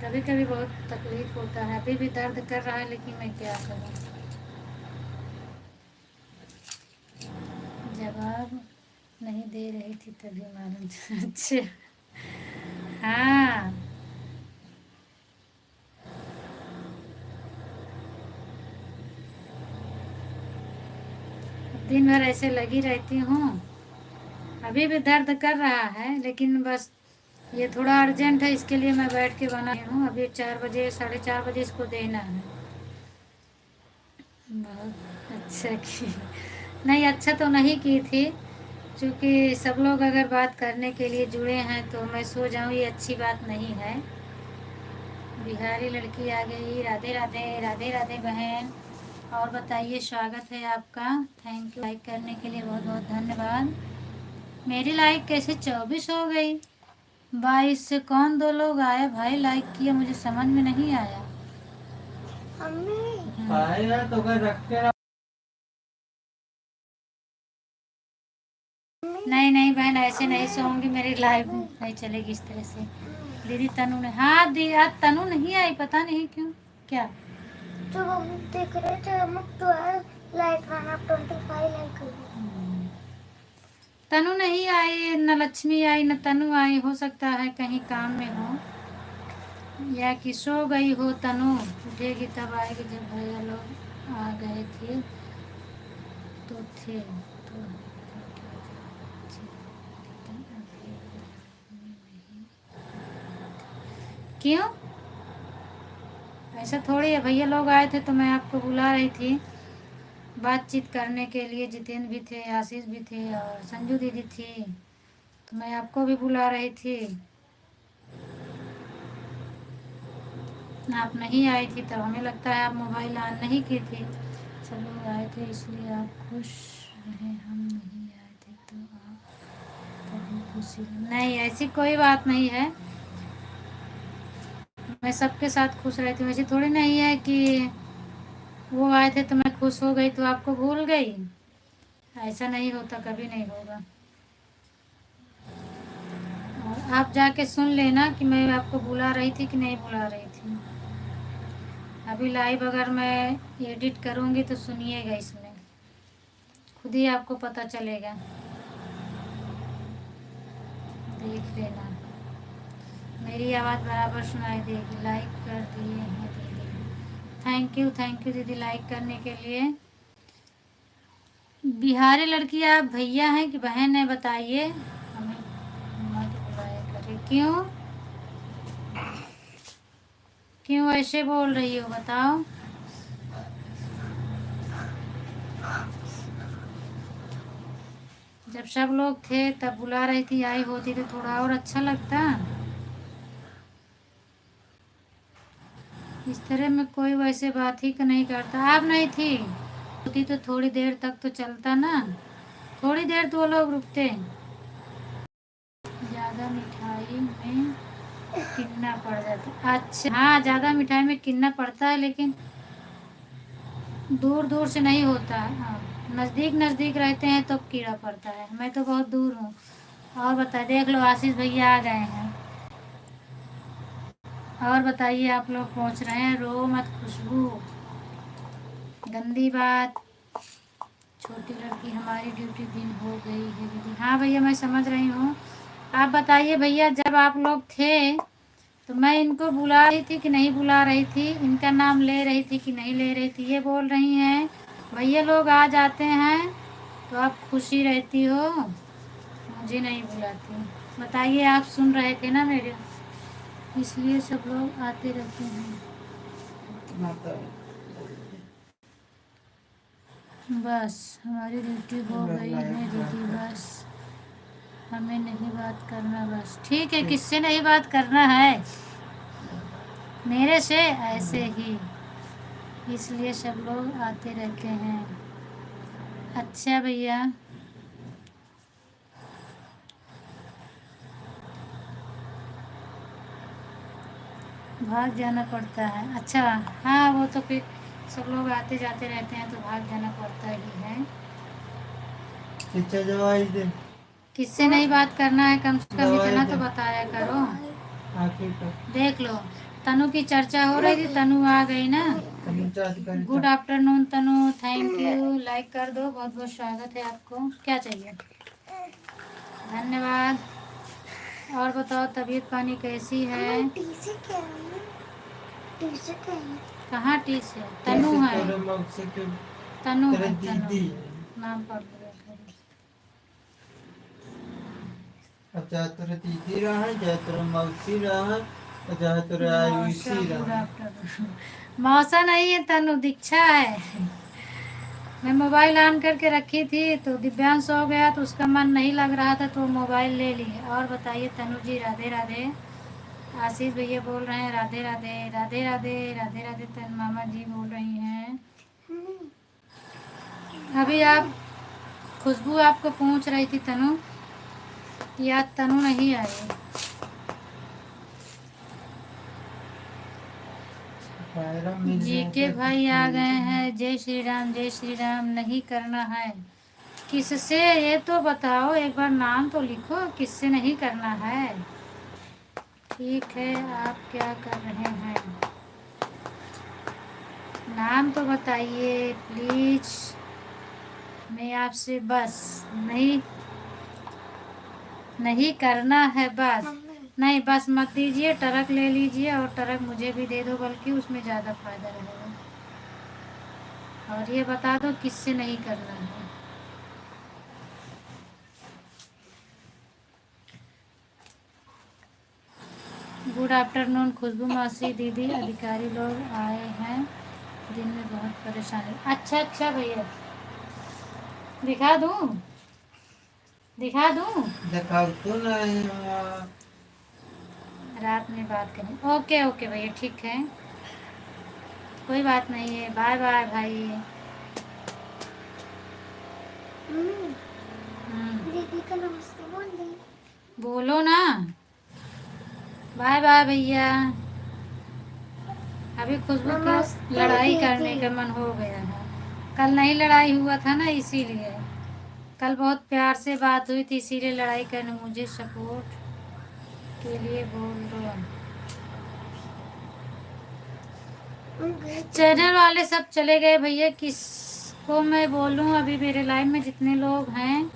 कभी कभी बहुत तकलीफ होता है, अभी भी दर्द कर रहा है लेकिन मैं क्या करूँ। जवाब नहीं दे रही थी तभी मालूम था। अच्छा हाँ, दिन भर ऐसे लगी रहती हूँ। अभी भी दर्द कर रहा है लेकिन बस ये थोड़ा अर्जेंट है, इसके लिए मैं बैठ के बना रही हूँ। अभी 4 बजे 4:30 बजे इसको देना है। बहुत अच्छा की, नहीं अच्छा तो नहीं की थी, क्योंकि सब लोग अगर बात करने के लिए जुड़े हैं तो मैं सो जाऊँ ये अच्छी बात नहीं है। बिहारी लड़की आ गई। राधे राधे राधे राधे बहन। और बताइए, स्वागत है आपका। थैंक यू लाइक करने के लिए, बहुत बहुत धन्यवाद। मेरी लाइक कैसे 24 हो गई। 22 से कौन 2 लोग आए भाई लाइक किए, मुझे समझ में नहीं आया। मम्मी आएगा तो कर रख के नहीं नहीं बहन, ऐसे नहीं सोऊंगी, मेरी लाइफ नहीं चलेगी इस तरह से। दीदी तनु ने, हाँ दी आज तनु नहीं आई, पता नहीं क्यों। क्या जब हम देख रहे थे हम 12 लाइक आना 25 लाइक कर रहे। तनु नहीं आई, न लक्ष्मी आई न तनु आई। हो सकता है कहीं काम में हो या कि सो गई हो तनु। उठेगी तब आएगी जब भैया लोग आ गए थे तो थे तो। क्यों ऐसा थोड़ी है, भैया लोग आए थे तो मैं आपको बुला रही थी बातचीत करने के लिए। जितेंद्र भी थे, आशीष भी थे और संजू दीदी थी, तो मैं आपको भी बुला रही थी। आप नहीं आई थी तब हमें लगता है आप मोबाइल ऑन नहीं की थी। सब लोग आए थे इसलिए आप खुश रहे, हम नहीं आए थे तो आप तभी खुशी नहीं। ऐसी कोई बात नहीं है, मैं सबके साथ खुश रहती हूँ। ऐसी थोड़ी नहीं है कि वो आए थे तो मैं खुश हो गई तो आपको भूल गई। ऐसा नहीं होता, कभी नहीं होगा। और आप जाके सुन लेना कि मैं आपको बुला रही थी कि नहीं बुला रही थी। अभी लाइव अगर मैं एडिट करूँगी तो सुनिएगा, इसमें खुद ही आपको पता चलेगा, देख लेना। मेरी आवाज़ बराबर सुनाई देगी। लाइक कर दिए हैं दीदी, थैंक यू दीदी लाइक करने के लिए। बिहारी लड़की आप भैया हैं कि बहन है बताइए, हमें मत बुलाया करें। क्यों क्यों ऐसे बोल रही हो बताओ। जब सब लोग थे तब बुला रही थी, आई होती तो थोड़ा और अच्छा लगता। इस तरह में कोई वैसे बात ही नहीं करता। आप नहीं थी, होती तो थोड़ी देर तक तो चलता ना, थोड़ी देर तो वो लोग रुकते। ज़्यादा मिठाई में कितना पड़ जाता। अच्छा हाँ, ज़्यादा मिठाई में कितना पड़ता है, लेकिन दूर दूर से नहीं होता है। हाँ, नज़दीक नज़दीक रहते हैं तो कीड़ा पड़ता है। मैं तो बहुत दूर हूँ। और बताइए, देख लो आशीष भैया आ गए हैं। और बताइए, आप लोग पहुँच रहे हैं। रो मत खुशबू, गंदी बात। छोटी लड़की हमारी ड्यूटी दिन हो गई है दीदी। हाँ भैया मैं समझ रही हूँ। आप बताइए भैया, जब आप लोग थे तो मैं इनको बुला रही थी कि नहीं बुला रही थी, इनका नाम ले रही थी कि नहीं ले रही थी। ये बोल रही हैं भैया लोग आ जाते हैं तो आप खुशी रहती हो, मुझे नहीं बुलाती। बताइए, आप सुन रहे थे ना मेरे, इसलिए सब लोग आते रहते हैं। बस हमारी ड्यूटी हो गई है दीदी, बस हमें नहीं बात करना। बस ठीक है, किससे नहीं बात करना है, मेरे से ऐसे ही, इसलिए सब लोग आते रहते हैं। अच्छा भैया, भाग जाना पड़ता है। अच्छा हाँ, वो तो फिर सब लोग आते जाते रहते हैं तो भाग जाना पड़ता ही है। पीछे दवाई दे, किससे नहीं बात करना है, कम से कम दवाई इतना दे तो बताया करो। आखिर पर देख लो, तनु की चर्चा हो रही थी, तनु आ गई ना। Good afternoon Tanu, thank you, like कर दो, बहुत बहुत स्वागत है आपको। क्या चाहिए, धन्यवाद। और बताओ तबीयत पानी कैसी है। टी से क्या है? टी से क्या है? कहाँ टी से, तनु है, तेरे मौसी के तनु तेरे है, दीदी। तनु नाम पढ़ लिया करो। अच्छा तेरे दीदी रहा है, चाहे तेरे मौसी रहा है, चाहे तेरे आयुषी गुड रहा है। आफ्टरनून। मौसा नहीं है तनु, दीक्षा है। मैं मोबाइल ऑन करके रखी थी तो दिव्यांश सो गया तो उसका मन नहीं लग रहा था तो मोबाइल ले लिए। और बताइए तनु जी, राधे राधे। आशीष भैया बोल रहे हैं राधे राधे राधे राधे राधे राधे। तन मामा जी बोल रही हैं। अभी आप, खुशबू आपको पूछ रही थी तनु, या तनु नहीं आई। जी के भाई आ गए हैं। जय श्री राम, जय श्री राम। नहीं करना है किससे, ये तो बताओ, एक बार नाम तो लिखो, किससे नहीं करना है। ठीक है, आप क्या कर रहे हैं, नाम तो बताइए प्लीज। मैं आपसे बस नहीं नहीं करना है, बस नहीं, बस मत दीजिए, ट्रक ले लीजिए और ट्रक मुझे भी दे दो, बल्कि उसमें ज़्यादा फायदा रहेगा। और ये बता दो किससे नहीं करना है। गुड आफ्टरनून खुशबू मौसी दीदी, अधिकारी लोग आए हैं, दिन में बहुत परेशानी। अच्छा अच्छा भैया, दिखा दूँ, दिखा दूँ? दिखाओ तो नहीं। रात में बात करें। ओके ओके भैया, ठीक है, कोई बात नहीं है। बाय बाय भाई। मम्मी हम्म, दीदी का नमस्ते बोल दी। बोलो ना। बाय बाय भैया। अभी खुशबू को नमस्ते लड़ाई करने दीदी। का मन हो गया है। कल नहीं लड़ाई हुआ था ना, इसीलिए। कल बहुत प्यार से बात हुई थी, इसीलिए लड़ाई करने। मुझे सपोर्ट के लिए बोल दो। चैनल वाले सब चले गए भैया, किसको मैं बोलूं? अभी मेरे लाइन में जितने लोग हैं,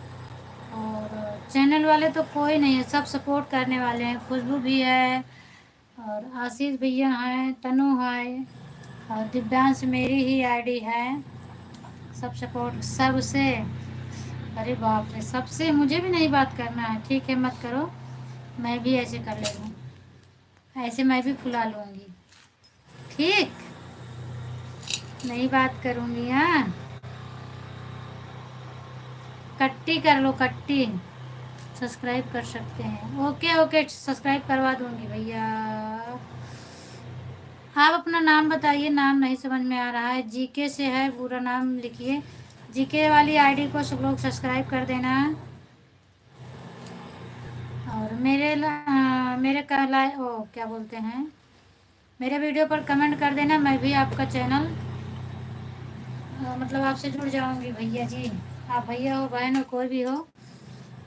और चैनल वाले तो कोई नहीं है, सब सपोर्ट करने वाले हैं। खुशबू भी है, और आशीष भैया हैं, तनु है, और दिव्यांश मेरी ही आईडी है। सब सपोर्ट सबसे। अरे बाप रे, सबसे मुझे भी नहीं बात करना है। ठीक है, मत करो, मैं भी ऐसे कर ले लूँ, ऐसे मैं भी फुला लूँगी। ठीक, नहीं बात करूँगी। हाँ, कट्टी कर लो, कट्टी। सब्सक्राइब कर सकते हैं। ओके ओके, सब्सक्राइब करवा दूँगी भैया। आप अपना नाम बताइए, नाम नहीं समझ में आ रहा है। जीके से है, पूरा नाम लिखिए। जीके वाली आईडी को सब लोग सब्सक्राइब कर देना। और मेरे कहला ओ क्या बोलते हैं, मेरे वीडियो पर कमेंट कर देना। मैं भी आपका चैनल मतलब आपसे जुड़ जाऊंगी भैया जी। आप भैया हो, बहन हो, कोई भी हो,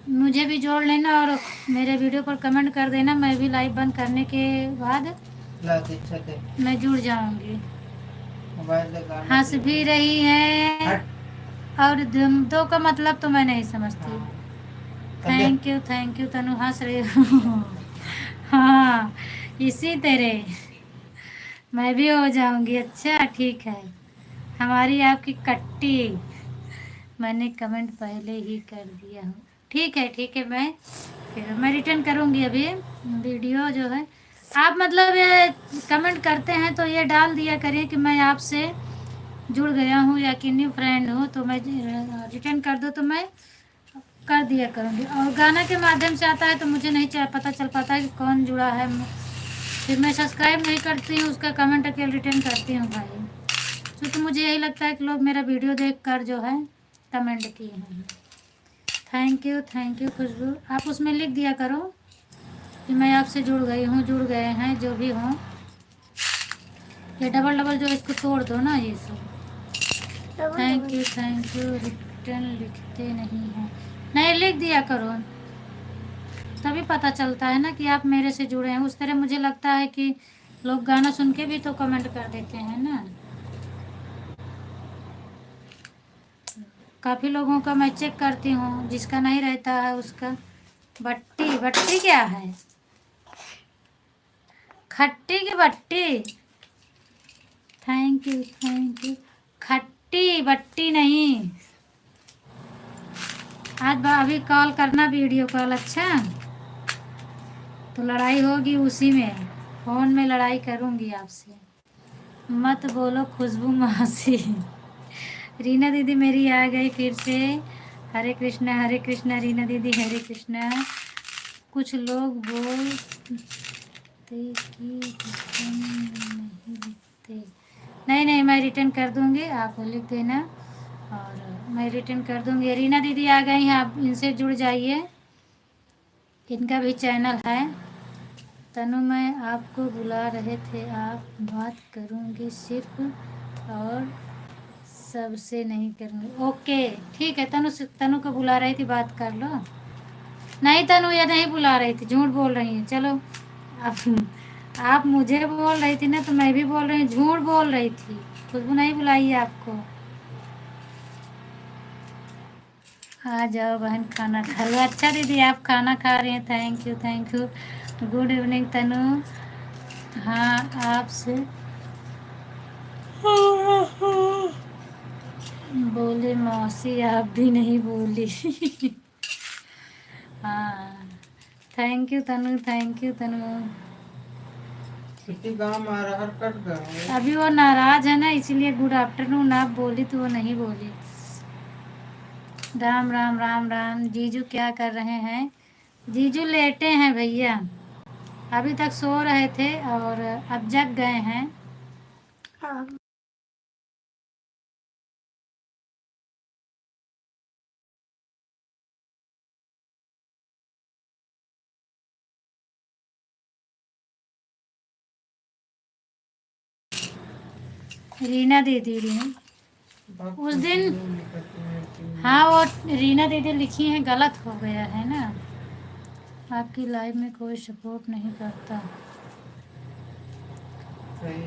मुझे भी जोड़ लेना। और मेरे वीडियो पर कमेंट कर देना, मैं भी लाइव बंद करने के बाद ला दीक्षा दे मैं जुड़ जाऊंगी। मोबाइल से गाना हंस चला भी दे। रही है, हट। और दो का मतलब तो मैं नहीं समझती। हाँ, कर दे। थैंक यू तनु, हंस रही हूँ। हाँ, इसी तरह मैं भी हो जाऊंगी। अच्छा ठीक है, हमारी आपकी कट्टी। मैंने कमेंट पहले ही कर दिया हूँ। ठीक है, मैं फिर मैं रिटर्न करूँगी अभी। वीडियो जो है, आप मतलब ये कमेंट करते हैं तो ये डाल दिया करिए कि मैं आपसे जुड़ गया हूँ या कि न्यू फ्रेंड हूँ, तो मैं रिटर्न कर दो तो मैं कर दिया करूँगी। और गाना के माध्यम से आता है तो मुझे नहीं पता चल पाता है कि कौन जुड़ा है। फिर मैं सब्सक्राइब नहीं करती हूँ, उसका कमेंट अकेले रिटर्न करती हूँ भाई। क्योंकि मुझे यही लगता है कि लोग मेरा वीडियो देख कर जो है कमेंट किए हैं। थैंक यू खुशबू। आप उसमें लिख दिया करो कि मैं आपसे जुड़ गई हूँ, जुड़ गए हैं, जो भी हों। ये डबल डबल जो इसको तोड़ दो ना, ये सब। Thank you. रिटर्न लिखते नहीं हैं, नहीं लिख दिया करो, तभी पता चलता है ना कि आप मेरे से जुड़े हैं। उस तरह मुझे लगता है कि लोग गाना सुन के भी तो कमेंट कर देते हैं ना। काफ़ी लोगों का मैं चेक करती हूँ, जिसका नहीं रहता है उसका। बट्टी बट्टी क्या है? खट्टी की बट्टी? Thank you. खट्टी बट्टी नहीं। आज अभी कॉल करना, वीडियो कॉल। अच्छा, तो लड़ाई होगी उसी में, फ़ोन में लड़ाई करूँगी आपसे। मत बोलो खुशबू मौसी। रीना दीदी मेरी आ गई फिर से। हरे कृष्णा रीना दीदी, हरे कृष्णा। कुछ लोग बोलते कि रिटर्न नहीं लिखते। नहीं, मैं रिटर्न कर दूंगी, आप लिख देना और मैं रिटर्न कर दूंगी। रीना दीदी आ गई हैं, आप इनसे जुड़ जाइए, इनका भी चैनल है। तनु मैं आपको बुला रहे थे, आप बात करूंगी सिर्फ, और सबसे नहीं करूंगी। ओके ठीक है, तनु को बुला रही थी, बात कर लो। नहीं तनु, ये नहीं बुला रही थी, झूठ बोल रही है। चलो, आप मुझे बोल रही थी ना, तो मैं भी बोल रही हूँ, झूठ बोल रही थी। खुशबू नहीं बुलाई है आपको। आ जाओ बहन, खाना खा लो। अच्छा दीदी, आप खाना खा रही हैं, थैंक यू। गुड इवनिंग तनु। हाँ, आपसे बोले मौसी, आप भी नहीं बोली। हाँ, थैंक यू तनु। इसी गाँव में आ रहा कट गया। अभी वो नाराज है ना, इसीलिए गुड आफ्टरनून आप बोली तो वो नहीं बोली। राम राम राम राम। जीजू क्या कर रहे हैं? जीजू लेटे हैं भैया, अभी तक सो रहे थे और अब जग गए हैं। हाँ रीना दीदी उस दिन, हाँ वो रीना दीदी लिखी है गलत हो गया है ना, आपकी लाइफ में कोई सपोर्ट नहीं करता। सही।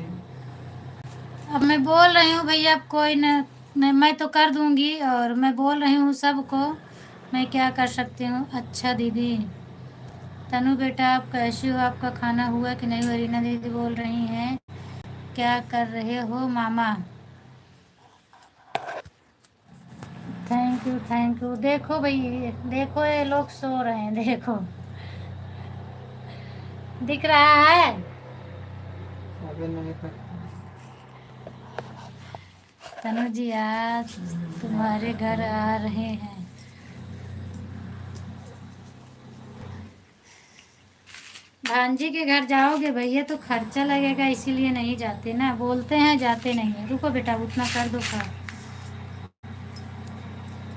अब मैं बोल रही हूँ भैया, अब कोई न मैं तो कर दूंगी, और मैं बोल रही हूँ सबको, मैं क्या कर सकती हूँ। अच्छा दीदी, तनु बेटा आप कैसी हो, आपका खाना हुआ कि नहीं? रीना दीदी बोल रही हैं क्या कर रहे हो मामा। Thank you thank you. देखो भाई, देखो ये लोग सो रहे हैं, देखो दिख रहा है। अबे नहीं करता। तनु जी आज तुम्हारे घर आ रहे हैं। भांजी के घर जाओगे भैया तो खर्चा लगेगा, इसीलिए नहीं जाते ना, बोलते हैं जाते नहीं है। रुको बेटा, उतना कर दो खा।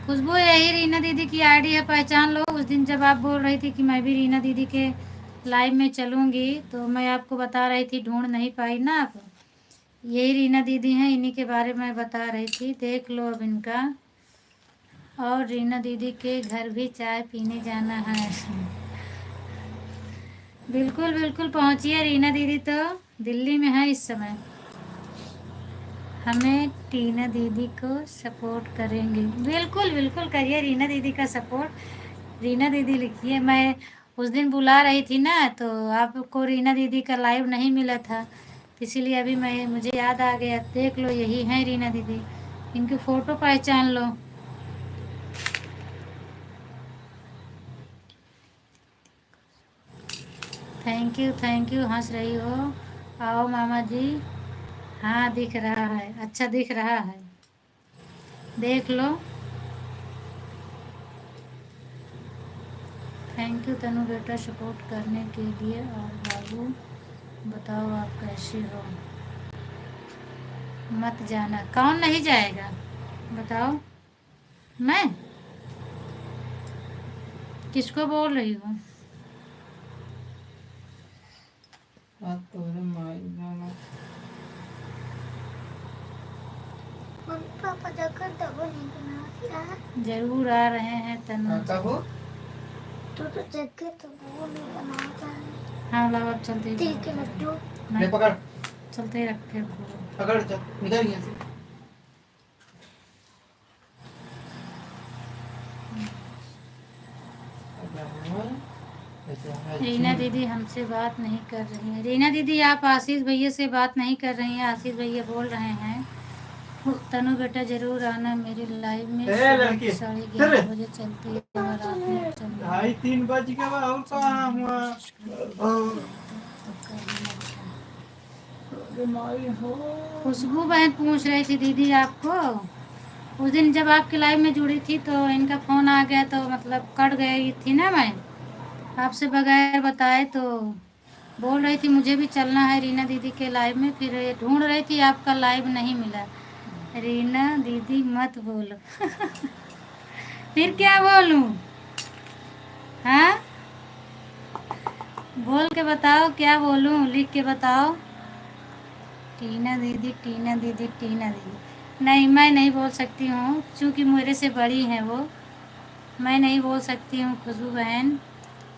खुशबू यही रीना दीदी की आईडी है, पहचान लो। उस दिन जब आप बोल रही थी कि मैं भी रीना दीदी के लाइव में चलूंगी, तो मैं आपको बता रही थी, ढूंढ नहीं पाई ना आप। यही रीना दीदी हैं, इन्हीं के बारे में बता रही थी, देख लो अब इनका। और रीना दीदी के घर भी चाय पीने जाना है। बिल्कुल बिल्कुल पहुंचिए, रीना दीदी तो दिल्ली में है इस समय। हमें टीना दीदी को सपोर्ट करेंगे, बिल्कुल बिल्कुल करिए रीना दीदी का सपोर्ट। रीना दीदी लिखिए। मैं उस दिन बुला रही थी ना, तो आपको रीना दीदी का लाइव नहीं मिला था, इसीलिए अभी मुझे याद आ गया। देख लो, यही है रीना दीदी, इनकी फ़ोटो पहचान लो। थैंक यू, हंस रही हो। आओ मामा जी। हाँ दिख रहा है, अच्छा दिख रहा है, देख लो। थैंक यू तनु बेटा सपोर्ट करने के लिए। और बाबू बताओ आप कैसे हो? मत जाना, कौन नहीं जाएगा बताओ? मैं किसको बोल रही हूँ? तोरे माई जाना। मम्मी पापा जाकर दबो नहीं बना रहा। जरूर आ रहे हैं तनु। कहो तो जगह तो वो नहीं बनाता है। हाँ लाओ, अब चलते ही तिल के लड्डू। ले नहीं, पकड़ चलते ही रखे। पकड़, चल निकल यहाँ से। रीना दीदी हमसे बात नहीं कर रही हैं। रीना दीदी आप आशीष भैया से बात नहीं कर रही हैं, आशीष भैया बोल रहे हैं तनु बेटा जरूर आना मेरी लाइव में। लड़की 11:30 बजे चलती है और रात में चलती है। 2:30 बज के बाद और कहाँ हुआ? खुशबू बहन पूछ रही थी दीदी आपको, उस दिन जब आपकी लाइव में जुड़ी थी तो इनका फ़ोन आ गया, तो मतलब कट गई थी ना, मैं आपसे बगैर बताए तो बोल रही थी मुझे भी चलना है रीना दीदी के लाइव में। फिर ये ढूंढ रही थी, आपका लाइव नहीं मिला। रीना दीदी मत बोलो। फिर क्या बोलूं? हाँ बोल के बताओ, क्या बोलूं, लिख के बताओ। टीना दीदी टीना दीदी टीना दीदी, नहीं मैं नहीं बोल सकती हूँ, क्योंकि मेरे से बड़ी हैं वो, मैं नहीं बोल सकती हूँ। खुशबू बहन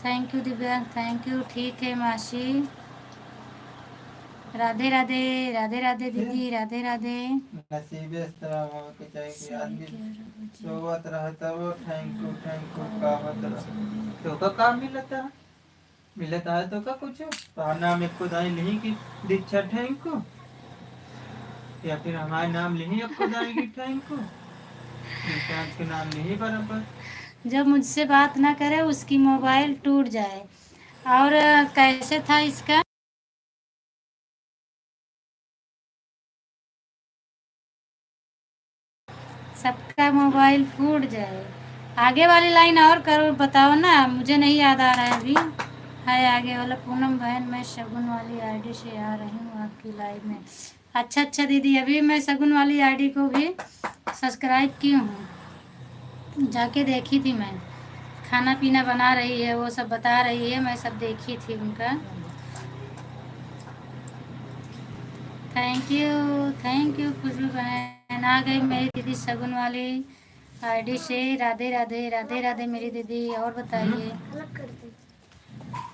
thank you, Divya thank you, ठीक है मासी। राधे राधे, राधे राधे दीदी, राधे राधे। नसीब इस तरह हो कि चाहे कि आदमी सोवत रहता वो थैंक यू का मतलब तो का काम मिलता है तो का कुछ नाम एक खुदाई नहीं की दीक्षा थैंक यू, या फिर हमारे नाम नहीं एक खुदाई की थैंक यू, इंसान के नाम नहीं बराबर। जब मुझसे बात ना करे उसकी मोबाइल टूट जाए। और कैसे था इसका? सबका मोबाइल फूट जाए। आगे वाली लाइन और करो, बताओ ना, मुझे नहीं याद आ रहा है अभी। हाय आगे वाला पूनम बहन, मैं शगुन वाली आईडी से आ रही हूँ आपकी लाइव में। अच्छा अच्छा दीदी, अभी मैं शगुन वाली आईडी को भी सब्सक्राइब की हूँ, जाके देखी थी मैं। खाना पीना बना रही है, वो सब बता रही है, मैं सब देखी थी उनका। थैंक यू खुशबू बहन। आ गई मेरी दीदी शगुन वाली आईडी से। राधे राधे राधे राधे मेरी दीदी। और बताइए। अलग कर दे।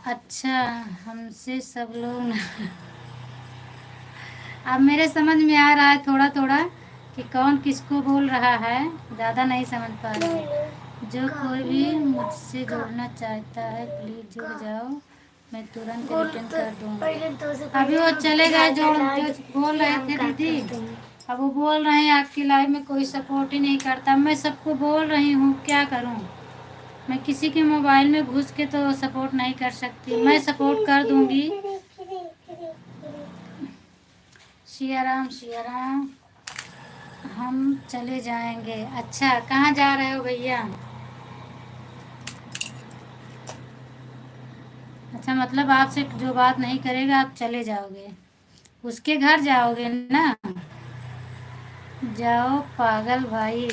अच्छा, हमसे सब लोग अब मेरे समझ में आ रहा है थोड़ा थोड़ा कि कौन किसको बोल रहा है, ज़्यादा नहीं समझ पा रही। जो कोई भी मुझसे जुड़ना चाहता है प्लीज़ जुड़ जाओ, मैं तुरंत रिटर्न कर दूँगी। अभी वो चले गए जो बोल रहे थे दीदी, अब वो बोल रहे हैं आपकी लाइव में कोई सपोर्ट ही नहीं करता। मैं सबको बोल रही हूँ, क्या करूँ? मैं किसी के मोबाइल में घुस के तो सपोर्ट नहीं कर सकती। मैं सपोर्ट कर दूँगी। सियाराम सियाराम, हम चले जाएंगे। अच्छा, कहाँ जा रहे हो भैया? अच्छा, मतलब आपसे जो बात नहीं करेगा आप चले जाओगे, उसके घर जाओगे ना? जाओ पागल भाई,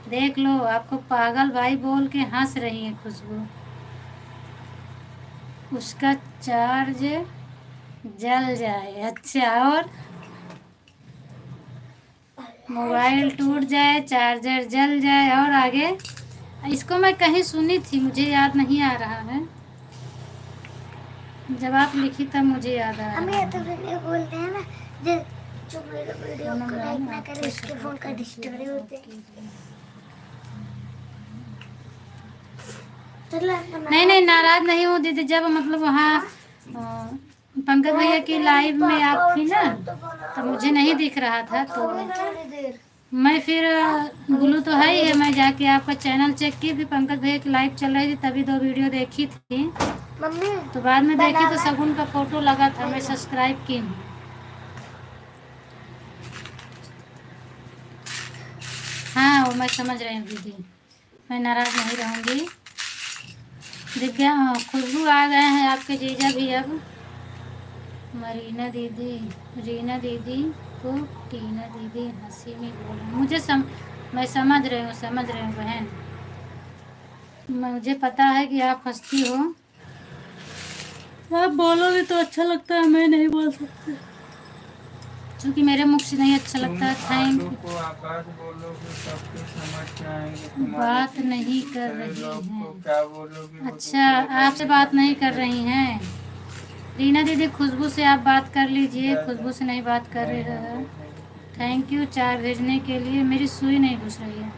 देख लो आपको पागल भाई बोल के हंस रही है खुशबू। उसका चार्ज जल जाए। अच्छा, और मोबाइल टूट जाए, चार्जर जल जाए, और आगे? इसको मैं कहीं सुनी थी, मुझे याद नहीं आ रहा है। जब आप लिखी तब मुझे याद आ हमें रहा ये तो है। वीडियो बोलते हैं ना, जो मेरे वीडियो को लाइक ना करे उसके फोन का डिस्टोरी होते हैं। नहीं नहीं, नाराज नहीं हूँ दीदी। जब मतलब वहाँ पंकज भैया की लाइव में आप थी ना, तब मुझे नहीं दिख रहा था, तो मैं फिर ब्लू तो है ही है, मैं जाके आपका चैनल चेक की थी, पंकज भैया की लाइव चल रही थी, तभी 2 वीडियो देखी थी। मम्मी तो बाद में देखी तो शगुन का फोटो लगा था, मैं सब्सक्राइब की हूँ। हाँ, वो मैं समझ रही हूँ दीदी, मैं नाराज नहीं रहूँगी। दिव्या खुशबू आ गए हैं आपके जीजा भी अब। मरीना दीदी, रीना दीदी को टीना दीदी हंसी में बोल रही। मैं समझ रही हूँ बहन, मुझे पता है कि आप हंसती हो। आप बोलोगे तो अच्छा लगता है, मैं नहीं बोल सकती क्योंकि मेरे मुख से नहीं अच्छा लगता है। Thank you. को आकाश बोलोगे सबके समझ में आएंगे। बात नहीं कर रही हैं। क्या बोलोगे? अच्छा, आपसे बात नहीं कर रही हैं रीना दीदी। खुशबू से आप बात कर लीजिए, खुशबू से नहीं बात कर रहे हैं। थैंक यू चाय भेजने के लिए। मेरी सुई नहीं घुस रही है।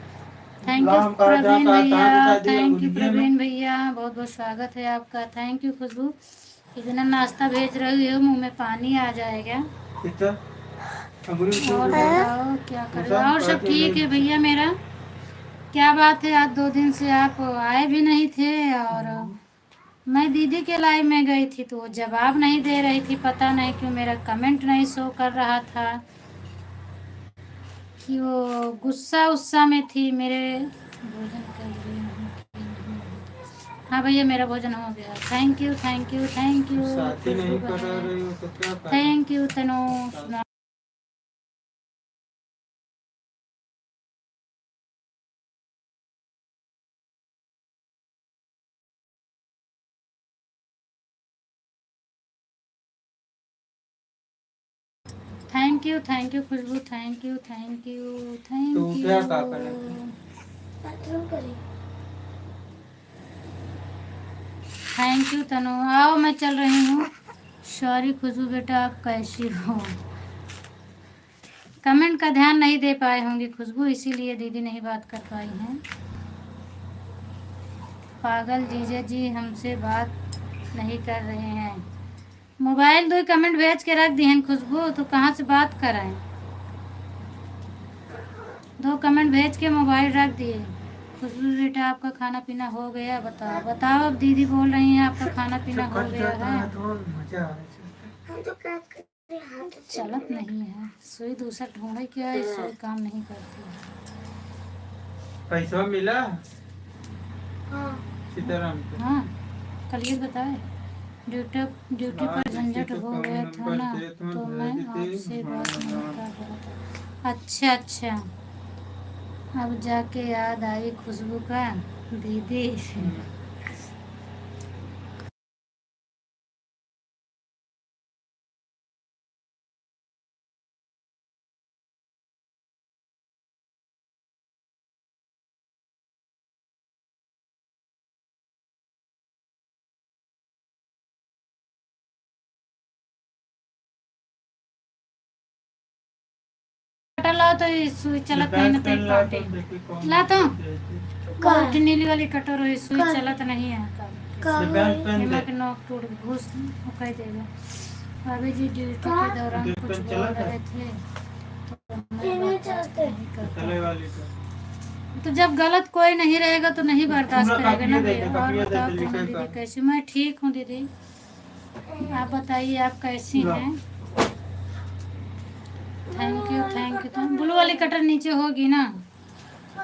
थैंक यू प्रवीण भैया, थैंक यू प्रवीण भैया, बहुत बहुत स्वागत है आपका। थैंक यू खुशबू। इतना नाश्ता भेज रही हो, मुंह में पानी आ जाएगा। और बताओ क्या कर रहे हो? और सब ठीक है भैया मेरा। क्या बात है, आज 2 दिन से आप आए भी नहीं थे, और मैं दीदी के लाइव में गई थी तो वो जवाब नहीं दे रही थी। पता नहीं क्यों मेरा कमेंट नहीं शो कर रहा था, कि वो गुस्सा में थी। मेरे भोजन कर रही हूँ कि नहीं? हाँ भैया, मेरा भोजन हो गया। Thank you thank you thank you thank you Tanu. Thank you Khushboo, thank you thank you. Thank you Tanu. आओ, मैं चल रही हूँ। सॉरी खुशबू बेटा, आप कैसी हो? कमेंट का ध्यान नहीं दे पाए होंगे खुशबू, इसीलिए दीदी नहीं बात कर पाई हैं। पागल जीजा जी हमसे बात नहीं कर रहे हैं। मोबाइल 2 कमेंट भेज के रख दी हैं खुशबू, तो कहाँ से बात कराएं? 2 कमेंट भेज के मोबाइल रख दिए। खुशबू बेटा आपका खाना पीना हो गया? बताओ बताओ। अब दीदी बोल रही हैं आपका खाना पीना हो गया है। चलत नहीं है सुई, दूसरा ढूंढे क्या है, सुई काम नहीं करती है। पैसा मिला हाँ सीताराम को? हाँ कल ये बताए ड्यूटी ड्यूटी हाँ, पर झंझट किसी को हो फोन गया था नंबर ना, दे तो तो भेज मैं दे। आपसे हाँ, बात नहीं हाँ। कर रहा था। अच्छा अच्छा, अब जाके याद आई खुशबू का दीदी। कटर लाओ तो ये सुई चलत नहीं ना तेरी काटे ला तो बहुत नीली वाली कटर हुई सुई का- चलत नहीं है एमा के नोक टूट घुस कह देगा। अभी जी ड्यूटी के दौरान ड्यूटी कुछ पे बोल चला था? रहे थे तो ये मैं नहीं बर्दाश्त चलते। नहीं कर तले पाई। वाली का तो जब गलत कोई नहीं रहेगा तो नहीं बर्दाश्त पूरा करेगा ना कापिए भैया। देते, और कापिए बताओ देते, कौन लिखे दीदी का। कैसी? मैं ठीक हूँ दीदी, आप बताइए आप कैसी ला। हैं? Thank you. तो ब्लू वाली कटर नीचे होगी ना,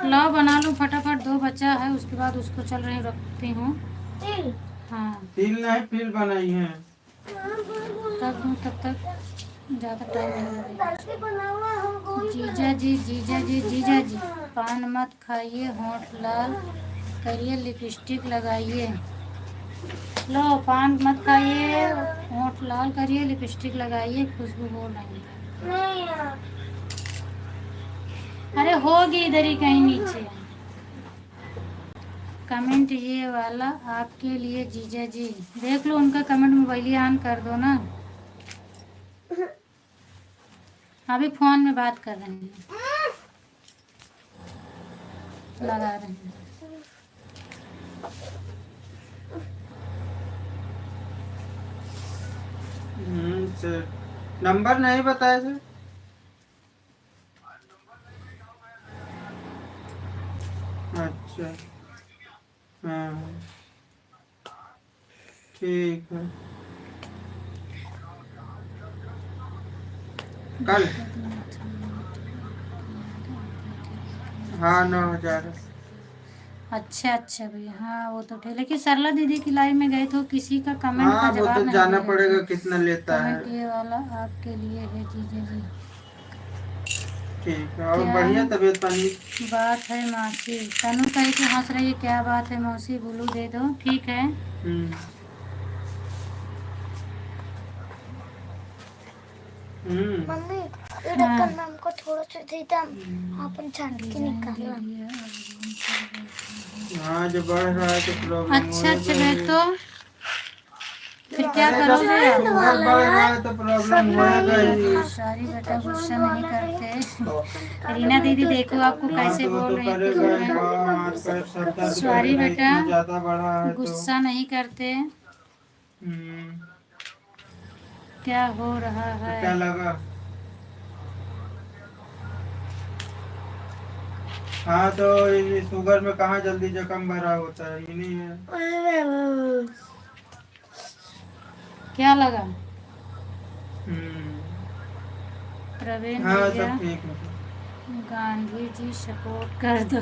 लाओ बना लूँ फटाफट, दो बच्चा है उसके बाद उसको चल रही रखती हूँ। तिल हाँ तिल नहीं पील बनाई है। तब दूँ तब तक ज़्यादा टाइम नहीं लगेगा। दाल से बना हुआ हम गोल जीजा जी पान मत खाइए, होंठ लाल करिए, लिपस्टिक लगाइए। लो पान मत खाइए, होंठ लाल करिए, लिपस्टिक लगाइए, खुशबू बोल रही है। नहीं यार। अरे होगी इधर ही कहीं नीचे। कमेंट ये वाला आपके लिए जीजा जी, देख लो उनका कमेंट, मोबाइल ऑन कर दो ना, अभी फोन में बात कर रहे हैं, लगा रहे हैं। सर नंबर नहीं बताया सर। अच्छा हाँ ठीक है। कल हाँ 9,000। अच्छा भैया, हाँ वो तो ठीक, लेकिन सरला दीदी की लाइव में गए तो किसी का कमेंट का हाँ वो जवाब तो नहीं जाना दे रहे पड़ेगा थे। कितना लेता है। कमेंट ये वाला आपके लिए है जीजा जी। ठीक है और क्या बढ़िया तबीयत पानी? बात है मौसी? तनु कह के हंस रही है, क्या बात है मौसी? बोलू दे दो, ठीक है। हम्म हम्म मम्मी ये ढक्कन में हमको थोड़ा सा देता अपन छाट के निकालना। हाँ जो बढ़ रहा है तो प्रॉब्लम अच्छा बहन, तो फिर क्या अरे करोगे जब आप? शुगर बढ़ रहा है तो प्रॉब्लम होएगा ही। सॉरी बेटा, गुस्सा नहीं करते। रीना दीदी देखो आपको हाँ कैसे तो वो बोल तो रही है करेगा खुद ही, में। हाँ हाथ पैर सब दर्द सॉरी करेगा, बेटा, इतना ज्यादा बढ़ा है तो। गुस्सा नहीं करते। हम्म क्या हो रहा तो क्या है? लगा? हाँ तो ये शुगर में कहाँ जल्दी जख्म भरा होता है, ये नहीं है। क्या लगा? हम्म प्रवीण हाँ भैया सब ठीक है। गांधी जी सपोर्ट कर दो।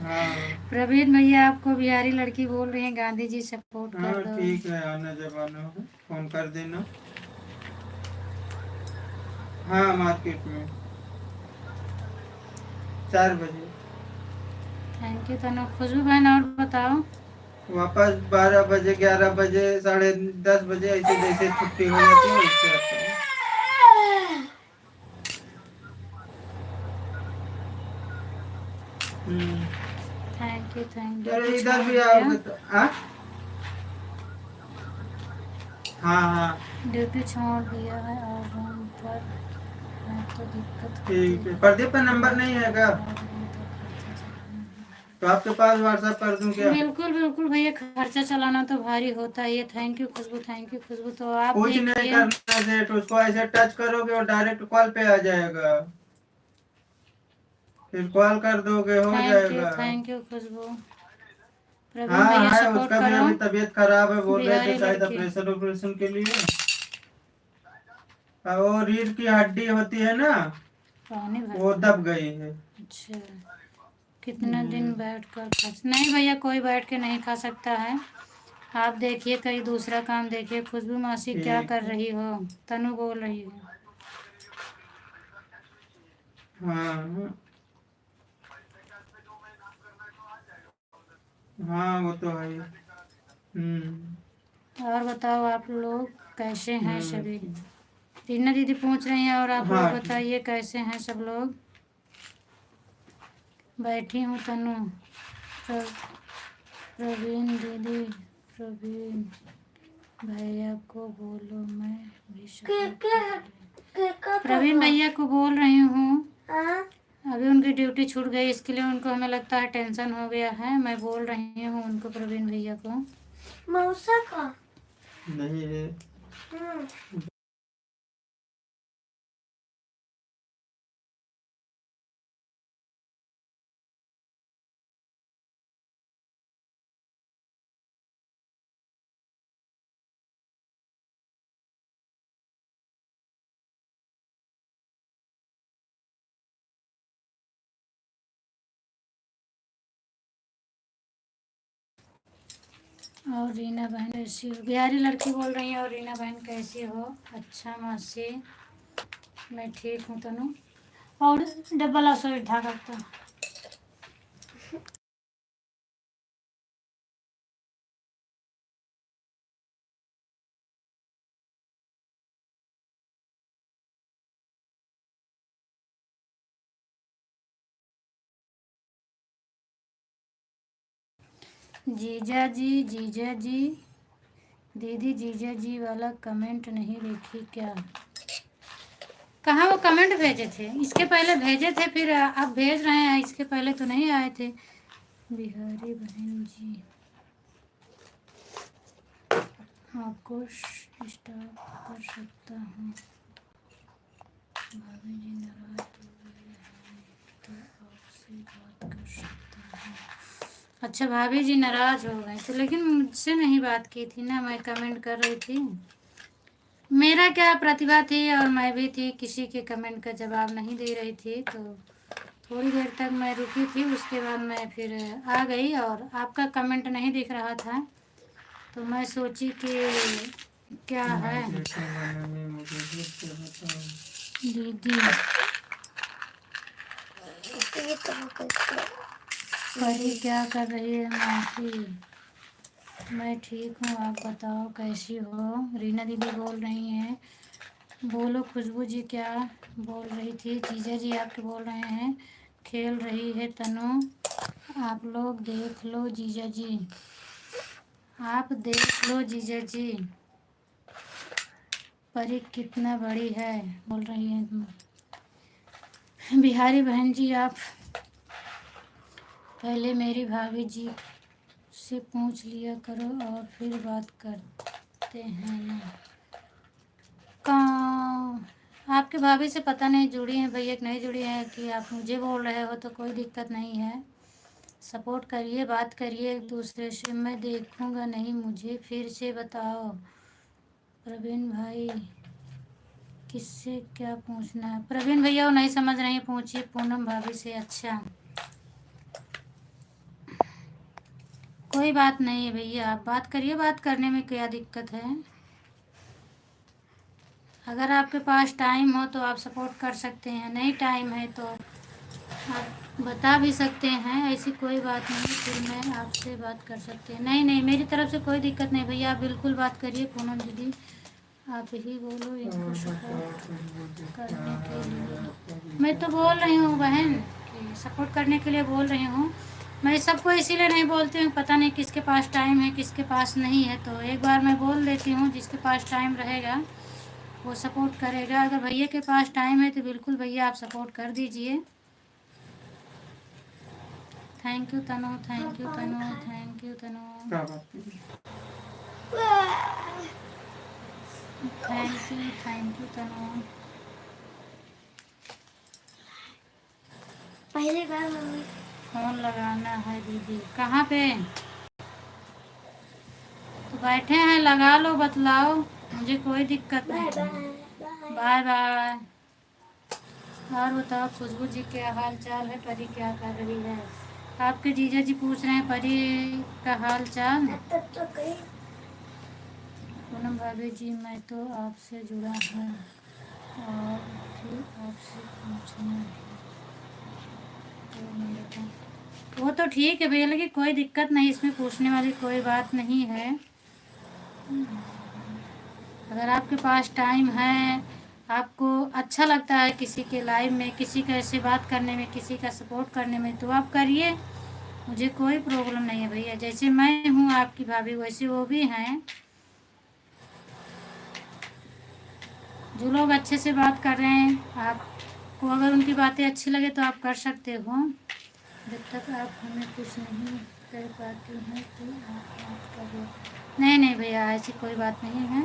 हाँ प्रवीण भैया आपको बिहारी लड़की बोल रही है, गांधी जी सपोर्ट कर हाँ दो। ठीक है, आना जब आना हो फोन कर देना। हाँ मार्केट में 4 बजे थैंक यू तनु। खुशबू बहन और बताओ। वापस 12 बजे 11 बजे 10:30 बजे ऐसे जैसे छुट्टी हो जाती है वैसे आता है। हम्म थैंक यू अरे ड्यूटी इधर छोड़ भी दिया, आओगे तो हाँ हाँ ड्यूटी छोड़ दिया है और रूम पर है तो दिक्कत होती ठीक है। है। प्रदीप का नंबर नहीं है क्या? तो आपके पास व्हाट्सएप कर दूं क्या? बिल्कुल भैया, खर्चा चलाना तो भारी होता है ये। थैंक यू खुशबू। तो आप कुछ नहीं देखिए, करना सेठ, उसको ऐसे टच करोगे और डायरेक्ट कॉल पे आ जाएगा, फिर कॉल कर दोगे हो जाएगा। थैंक यू खुशबू। प्रवीण हाँ भैया है, सपोर्ट उसका भी करो, अभी तबीयत खराब है, बोल रहे थे बिहारी शायद लड़की। ऑपरेशन ऑपरेशन के लिए। और वो रीढ़ की हड्डी होती है ना, पानी भर वो दब गई है। अच्छा कितना दिन बैठ कर खा, नहीं भैया कोई बैठ के नहीं खा सकता है। आप देखिए कहीं दूसरा काम देखिए। खुशबू मासी क्या ठीक कर है। रही हो? तनु बोल रही है। हाँ हाँ वो तो है ही। और बताओ आप लोग कैसे हैं सभी? ठीक। रीना दीदी पूछ रही हैं और आप लोग हाँ ठीक। बताइए कैसे हैं सब लोग? बैठी हूँ तनु। प्रवीण दीदी, प्रवीण भैया को बोलो मैं भी सपोर्ट कर। प्रवीण भैया को बोल रही हूँ। अभी उनकी ड्यूटी छूट गई, इसके लिए उनको हमें लगता है टेंशन हो गया है। मैं बोल रही हूँ उनको, प्रवीण भैया को। मौसा का नहीं है। और रीना बहन कैसी हो? बिहारी लड़की बोल रही है। और रीना बहन कैसी हो? अच्छा मासी मैं ठीक हूँ तनु। और डब्बा ला सो धागा तो। जीजा जी, जीजा जी, दीदी जीजा जी वाला कमेंट नहीं देखी क्या? कहाँ वो कमेंट भेजे थे? इसके पहले भेजे थे, फिर आप भेज रहे हैं। इसके पहले तो नहीं आए थे। बिहारी बहन जी आपको स्टॉप कर सकता हूँ। भाभी जी नाराज हो गए हैं तो आपसे बात कर सकता हूँ। अच्छा भाभी जी नाराज हो गए तो, लेकिन मुझसे नहीं बात की थी ना, मैं कमेंट कर रही थी। मेरा क्या प्रतिभा थी और मैं भी थी, किसी के कमेंट का जवाब नहीं दे रही थी। तो थोड़ी देर तक मैं रुकी थी, उसके बाद मैं फिर आ गई और आपका कमेंट नहीं दिख रहा था तो मैं सोची कि क्या है दीदी ये तो परी क्या कर रही है? मासी मैं ठीक हूँ, आप बताओ कैसी हो? रीना दीदी बोल रही हैं। बोलो खुशबू जी क्या बोल रही थी? जीजा जी आपके बोल रहे हैं खेल रही है तनु। आप लोग देख लो जीजा जी, आप देख लो जीजा जी, परी कितना बड़ी है बोल रही है। बिहारी बहन जी आप पहले मेरी भाभी जी से पूछ लिया करो और फिर बात करते हैं ना। कहाँ आपके भाभी से पता नहीं जुड़ी हैं भैया कि नहीं जुड़ी हैं, कि आप मुझे बोल रहे हो तो कोई दिक्कत नहीं है। सपोर्ट करिए, बात करिए एक दूसरे से। मैं देखूंगा नहीं, मुझे फिर से बताओ प्रवीण भाई किससे क्या पूछना है? प्रवीण भैया वो नहीं समझ रही, पूछिए पूनम भाभी से। अच्छा कोई बात नहीं है भैया, आप बात करिए, बात करने में क्या दिक्कत है? अगर आपके पास टाइम हो तो आप सपोर्ट कर सकते हैं, नहीं टाइम है तो आप बता भी सकते हैं, ऐसी कोई बात नहीं। फिर मैं आपसे बात कर सकते हैं। नहीं नहीं मेरी तरफ से कोई दिक्कत नहीं भैया, आप बिल्कुल बात करिए। पूनम दीदी आप ही बोलो इनको सपोर्ट करने के लिए। मैं तो बोल रही हूँ बहन कि सपोर्ट करने के लिए बोल रही हूँ। मैं सबको इसीलिए नहीं बोलती हूँ, पता नहीं किसके पास टाइम है किसके पास नहीं है, तो एक बार मैं बोल देती हूँ जिसके पास टाइम रहेगा वो सपोर्ट करेगा। अगर भैया के पास टाइम है तो बिल्कुल भैया आप सपोर्ट कर दीजिए। Thank you Tanu, thank you Tanu, thank you Tanu, क्या बात की? Thank you Tanu. पहली बार मम्मी फोन लगाना है दीदी। कहाँ पे? तो बैठे हैं, लगा लो, बतलाओ, मुझे कोई दिक्कत बाय नहीं। Bye bye bye. और बताओ खुशबू जी क्या हाल चाल है? परी क्या कर रही है? आपके जीजा जी पूछ रहे हैं परी का हाल चाल। तो कहीं पूनम भाभी जी मैं तो आपसे जुड़ा हूँ और फिर आपसे पूछना है तो मेरे को वो तो ठीक है भैया, लेकिन कोई दिक्कत नहीं, इसमें पूछने वाली कोई बात नहीं है। अगर आपके पास टाइम है, आपको अच्छा लगता है किसी के लाइव में, किसी का ऐसे बात करने में, किसी का सपोर्ट करने में, तो आप करिए, मुझे कोई प्रॉब्लम नहीं है भैया। जैसे मैं हूँ आपकी भाभी वैसे वो भी हैं। जो लोग अच्छे से बात कर रहे हैं, आपको अगर उनकी बातें अच्छी लगे तो आप कर सकते हो। जब तक आप हमें कुछ नहीं कर पाती हैं तो आप बात करो। नहीं नहीं भैया, ऐसी कोई बात नहीं है,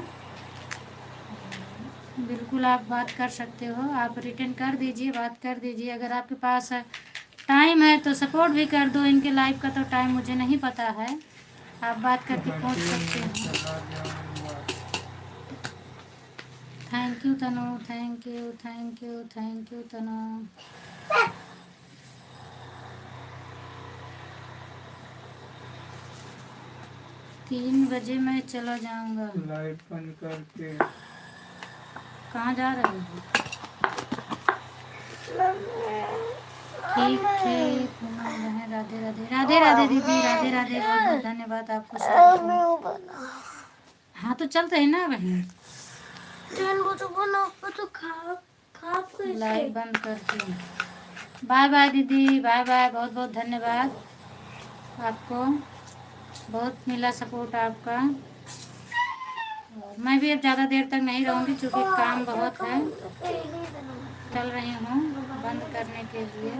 बिल्कुल आप बात कर सकते हो। आप रिटर्न कर दीजिए, बात कर दीजिए। अगर आपके पास टाइम है तो सपोर्ट भी कर दो। इनके लाइव का तो टाइम मुझे नहीं पता है, आप बात करके पहुंच सकते हो। Thank you Tanu, thank you thank you thank you Tanu. 3 बजे मैं चला जाऊंगा। लाइट बंद करके कहाँ जा रहे हो? ठीक ठीक बहन, राधे राधे राधे राधे दीदी, राधे राधे, बहुत बहुत धन्यवाद आपको सभी। हाँ तो चलते हैं ना बहन, 3 बजे बनाओ तो खा खा कैसे? लाइव बंद करती हूँ। बाय बाय दीदी, बाय बाय, बहुत बहुत धन्यवाद आपको, बहुत मिला सपोर्ट आपका। और मैं भी अब ज़्यादा देर तक नहीं रहूँगी क्योंकि काम बहुत है, चल रही हूँ बंद करने के लिए।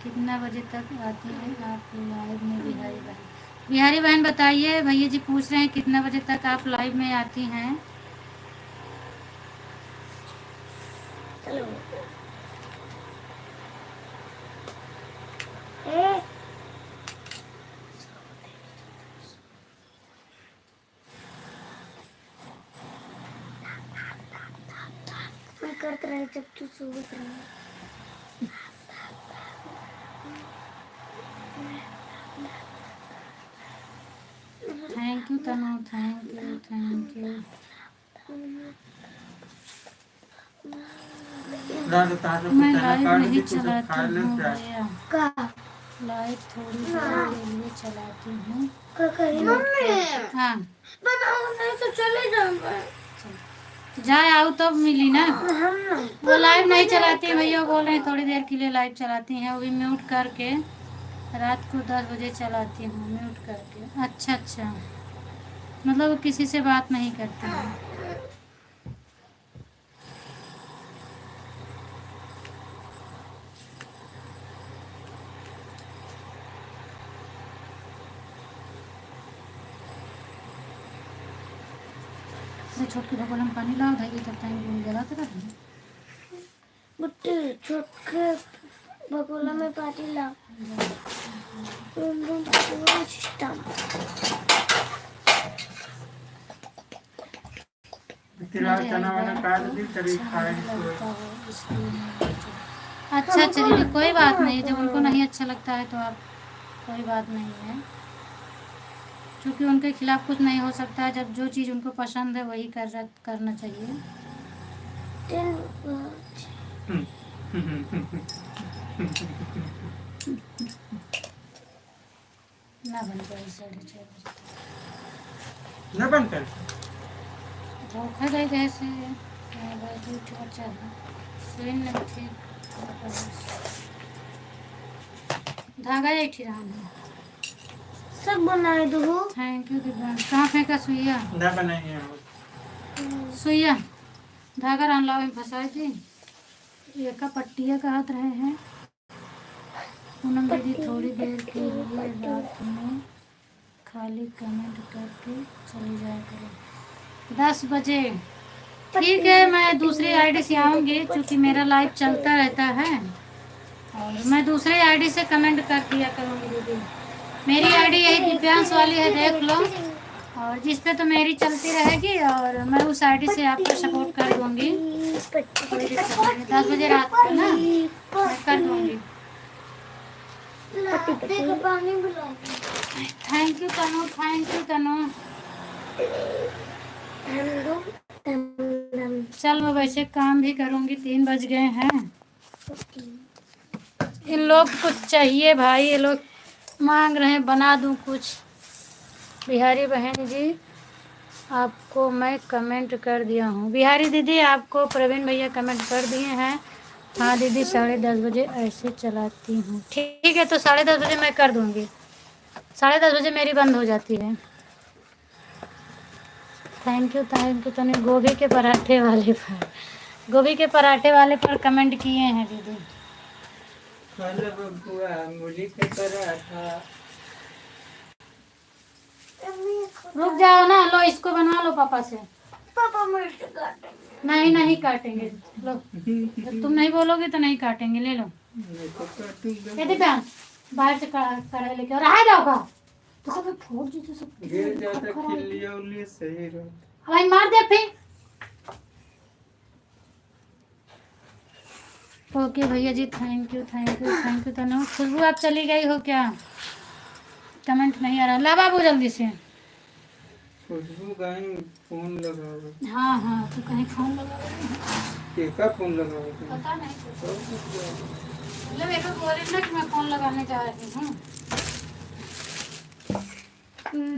कितना बजे तक आती है आप लाइव में बिहारी बहन? बिहारी बहन बताइए, भैया जी पूछ रहे हैं कितना बजे तक आप लाइव में आती हैं? मैं करते रहे जब तू सोच रही। Thank you Tanu, thank you thank you. मैं लाइव नहीं चलाती हूँ भैया, लाइव थोड़ी देर के लिए चलाती हूँ। हाँ बनाओ नहीं तो चले जाऊंगा। जाए आओ तो मिली ना। वो लाइव नहीं चलाती भैया, बोल रहे हैं थोड़ी देर के लिए लाइव चलाती हैं, वो भी म्यूट करके। रात को 10 बजे चलाती हूँ म्यूट करके। अच्छा अच्छा, मतलब वो किसी से बात नहीं करती हैं। छोट के भगोला में पानी लाओ धाई, तब टाइम जलाते रहे। बुट्टे छोट के भगोला में पानी लाओ। पूरा सिस्टम चना वाना काट दी, चली खाएंगे। अच्छा अच्छा दीदी, कोई बात नहीं, जब उनको नहीं अच्छा लगता है तो आप, कोई बात नहीं है, क्योंकि उनके खिलाफ कुछ नहीं हो सकता है। जब जो चीज़ उनको पसंद है वही करना चाहिए। ना बंद कर, 6:30 बजे ना बंद कर। धोखा दे जैसे बच्चा है सुन नहीं, धागा एक ही रहा। सब बनाए दो। Thank you Divyansh. कहाँ फेंका सुइया? ना बनाइए सुइया धागा रन लाओ फंसाए थी, ये का पट्टिया कहत रहे हैं। पूनम दीदी थोड़ी देर के लिए रात में खाली कमेंट करके चली जाया करें 10 बजे। ठीक है, मैं दूसरी आईडी से आऊँगी क्योंकि मेरा लाइव चलता रहता है, और मैं दूसरी आईडी से कमेंट कर दिया करूँगी दीदी। मेरी आईडी यही दिव्यांश वाली है, देख लो। और जिस पे तो मेरी चलती रहेगी और मैं उस आईडी से आपका सपोर्ट कर दूंगी। कोई दिक्कत नहीं है। 10 बजे रात को ना मैं कर दूंगी। देखो पानी बुला। Thank you Tanu, thank you Tanu. चल मैं वैसे काम भी करूंगी, 3 बज गए हैं। इन लोग कुछ चाहिए भाई, ये लोग मांग रहे हैं बना दूं कुछ। बिहारी बहन जी आपको मैं कमेंट कर दिया हूँ। बिहारी दीदी आपको प्रवीण भैया कमेंट कर दिए हैं। हाँ दीदी 10:30 बजे ऐसे चलाती हूँ। ठीक है तो 10:30 बजे मैं कर दूँगी। 10:30 बजे मेरी बंद हो जाती है। थैंक यू तने गोभी के पराठे वाले पर, गोभी के पराठे वाले पर कमेंट किए हैं दीदी। हेलो बबुआ, मूली के पराठा। रुक जाओ ना, लो इसको बनवा लो पापा से। पापा मिर्च काटेंगे। नहीं नहीं काटेंगे, लो जब तुम नहीं बोलोगे तो नहीं काटेंगे, ले लो। ये दीपा बाहर से कढ़ाई लेके और आ जाओगा तो सब फोड़ दीजिए, सब गिर जाता खिलिया उलिया सही रहता। भाई मार दे फिर। ओके भैया जी थैंक यू तनु। खुशबू आप चली गई हो क्या? कमेंट नहीं आ रहा। ला बाबू जल्दी से। खुशबू कहीं फोन लगाओ। हाँ हाँ तो कहीं फोन लगा केका फोन लगाओ। पता नहीं मतलब एक बोले ना कि मैं फोन लगाने जा रही हूँ,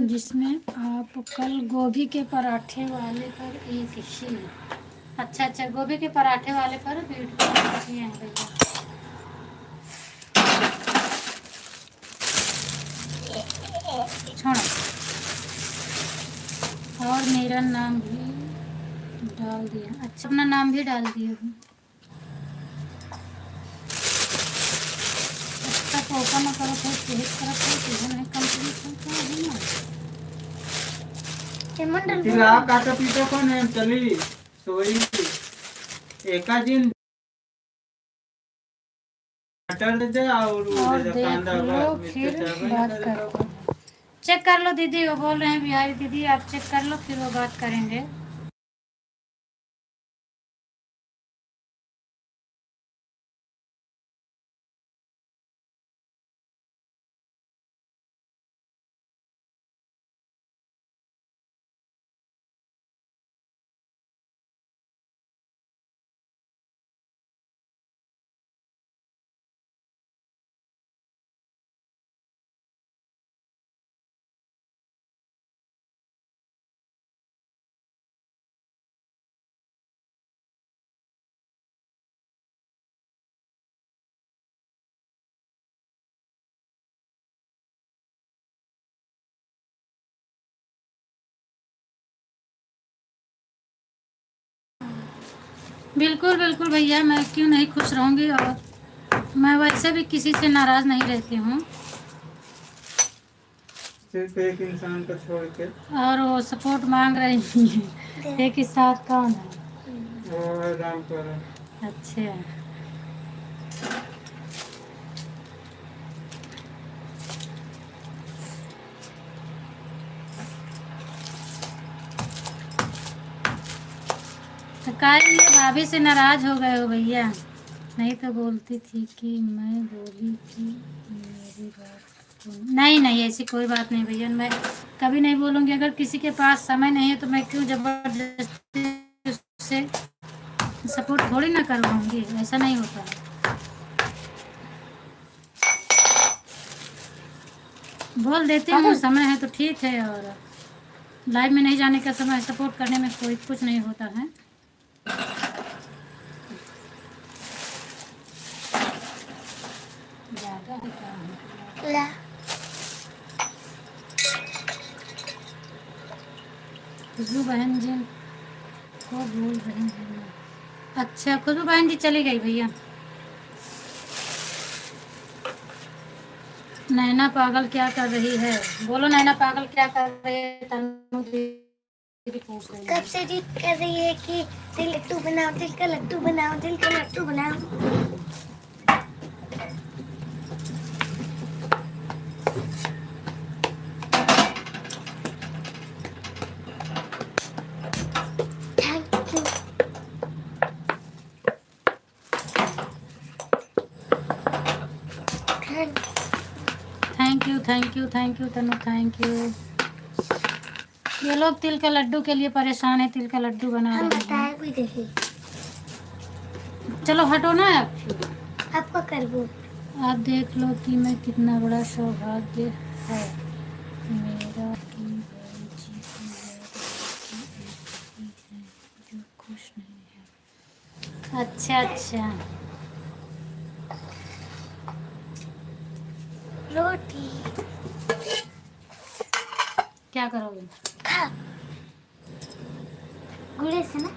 जिसमें आप कल गोभी के पराठे वाले पर एक ही। अच्छा गोभी के पराठे वाले पर वीडियो किए हैं भैया। छोड़ो और मेरा नाम भी डाल दिया। अच्छा अपना नाम भी डाल दिया हूँ। अच्छा तो ओपन करो फिर क्लिक करो फिर नहीं कंप्लीट होता है ना। चिल्ला काटा पीटा कौन है? चली सोई एका दिन मटर दे दे और देख कांदा लो फिर बात करते हैं। चेक कर लो दीदी, वो बोल रहे हैं बिहारी दीदी आप चेक कर लो फिर वो बात करेंगे। बिल्कुल बिल्कुल भैया, मैं क्यों नहीं खुश रहूँगी, और मैं वैसे भी किसी से नाराज़ नहीं रहती हूँ। सिर्फ एक इंसान को छोड़ के। और वो सपोर्ट मांग रही है एक ही साथ कौन है? वो है रामपुर। अच्छा तो काहे ये भाभी से नाराज हो गए हो भैया? नहीं तो बोलती थी कि मैं बोली कि मेरी बात सुन। नहीं नहीं ऐसी कोई बात नहीं भैया, मैं कभी नहीं बोलूँगी। अगर किसी के पास समय नहीं है तो मैं क्यों जबरदस्ती उससे सपोर्ट थोड़ी ना करवाऊँगी, ऐसा नहीं होता है। बोल देती हूँ समय है तो ठीक है, और लाइव में नहीं जाने का समय, सपोर्ट करने में कोई कुछ नहीं होता है। ला खुशबू बहन जी को भूल रही है। अच्छा खुशबू बहन जी चली गई भैया। नैना पागल क्या कर रही है? बोलो नैना पागल क्या कर रही है? तनु दीदी पूछ रही है। कब से जिद कर रही है कि दिल लड्डू बनाओ, दिल का लड्डू बनाओ, दिल का लड्डू बनाओ। Thank you Tanu, thank you. ये लोग तिल के लड्डू के लिए परेशान है, तिल का लड्डू बना हम रहे हैं। बताए भी देखिए चलो हटो ना आप, आपका करबो। आप देख लो कि मैं कितना बड़ा सौभाग्य है मेरा कि बहन जी की लड़की है जो खुश नहीं है। अच्छा अच्छा, रोटी क्या करोगे? खा गुड़े से ना।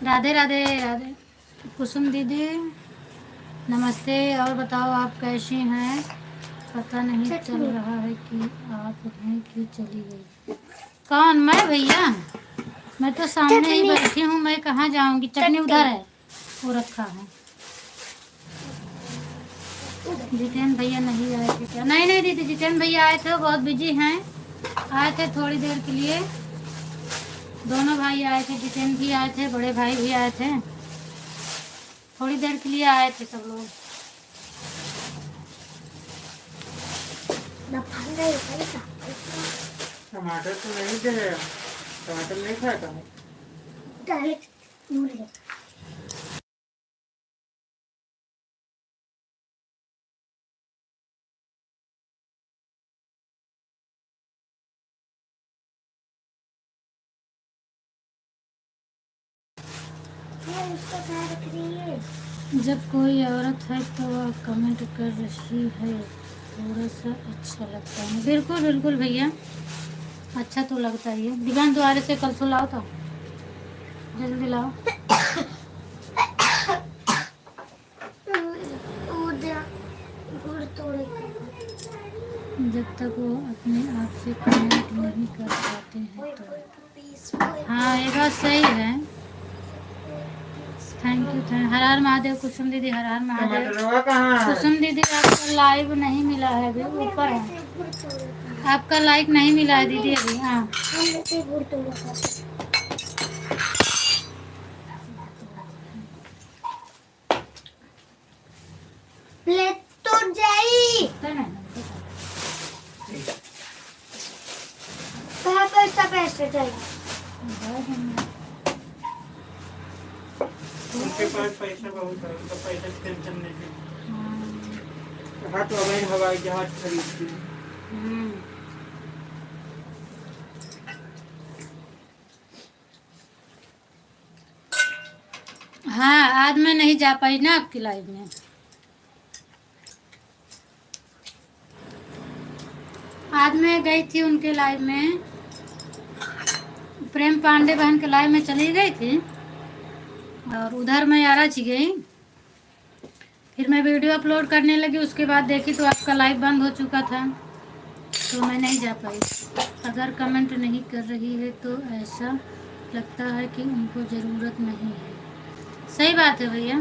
राधे राधे राधे। कुसुम दीदी नमस्ते, और बताओ आप कैसी हैं? पता नहीं चल रहा है कि आप हैं कि चली गई। कौन? मैं भैया, मैं तो सामने ही बैठी हूँ, मैं कहाँ जाऊँगी। चटनी उधर है, वो रखा है। जितेंद्र भैया नहीं आए थे क्या? नहीं नहीं दीदी, जितेंद्र भैया आए थे, बहुत बिजी हैं, आए थे थोड़ी देर के लिए। दोनों भाई आए थे, जितेंद्र भी आए थे, बड़े भाई भी आए थे, थोड़ी देर के लिए आए थे सब लोग। टमाटर तो नहीं दे रहे, टमाटर नहीं खाएगा। डायरेक्ट नूर ले। ये उसका क्या रख रही है? जब कोई औरत है तो वह कमेंट कर रही है, थोड़ा सा अच्छा लगता है। बिल्कुल बिल्कुल भैया, अच्छा तो लगता ही है। दिवान द्वारे से कल लाओ तो, जल्दी लाओ। उधर गुड़ तोड़े। जब तक वो अपने आप से कमेंट नहीं कर पाते हैं तो। हाँ ये बात सही है। थैंक यू, हर हर महादेव। कुसुम दीदी हर हर महादेव। टमाटर कहाँ है? कुसुम दीदी आपका लाइव नहीं मिला है अभी, ऊपर है आपका लाइक नहीं मिला है दीदी अभी। हाँ गुड़ तोड़ा था। प्लेट टूट जाई। कहाँ पैसा पैसे चाहिए? उनके पास पैसा बहुत है, उनका पैसा की टेंशन नहीं है। हाँ तो अभी हवाई जहाज खरीदती हूँ। हाँ आज मैं नहीं जा पाई ना आपकी लाइव में। आज मैं गई थी उनके लाइव में, प्रेम पांडे बहन के लाइव में चली गई थी, और उधर मैं आराची गई। फिर मैं वीडियो अपलोड करने लगी, उसके बाद देखी तो आपका लाइव बंद हो चुका था, तो मैं नहीं जा पाई। अगर कमेंट नहीं कर रही है तो ऐसा लगता है कि उनको ज़रूरत नहीं है। सही बात है भैया।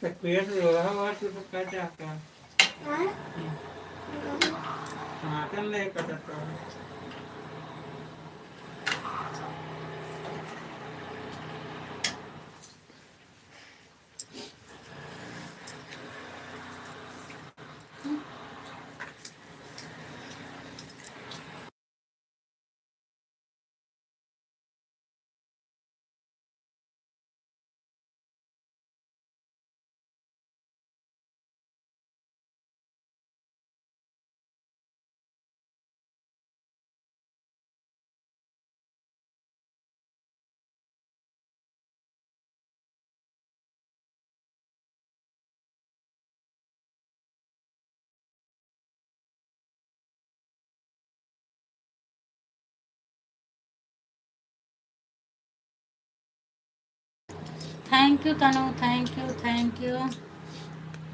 पेट रोगा हुआ तो क्या चाहता है? टमाटर ले कटता है। Thank you Tanu, thank you thank you.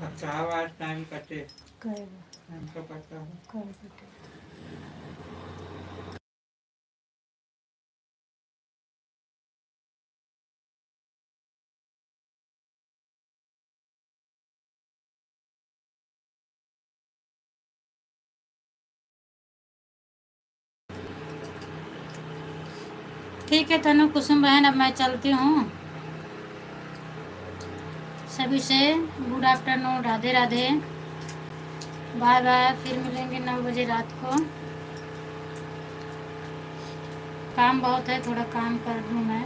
अच्छा आवाज टाइम कटे करेगा टाइम का पता है। कर बेटे। ठीक है तनु कुसुम बहन, अब मैं चलती हूँ। सभी से good afternoon, Radhe Radhe, bye bye. फिर मिलेंगे 9 बजे रात को। काम बहुत है, थोड़ा काम कर लूँ मैं।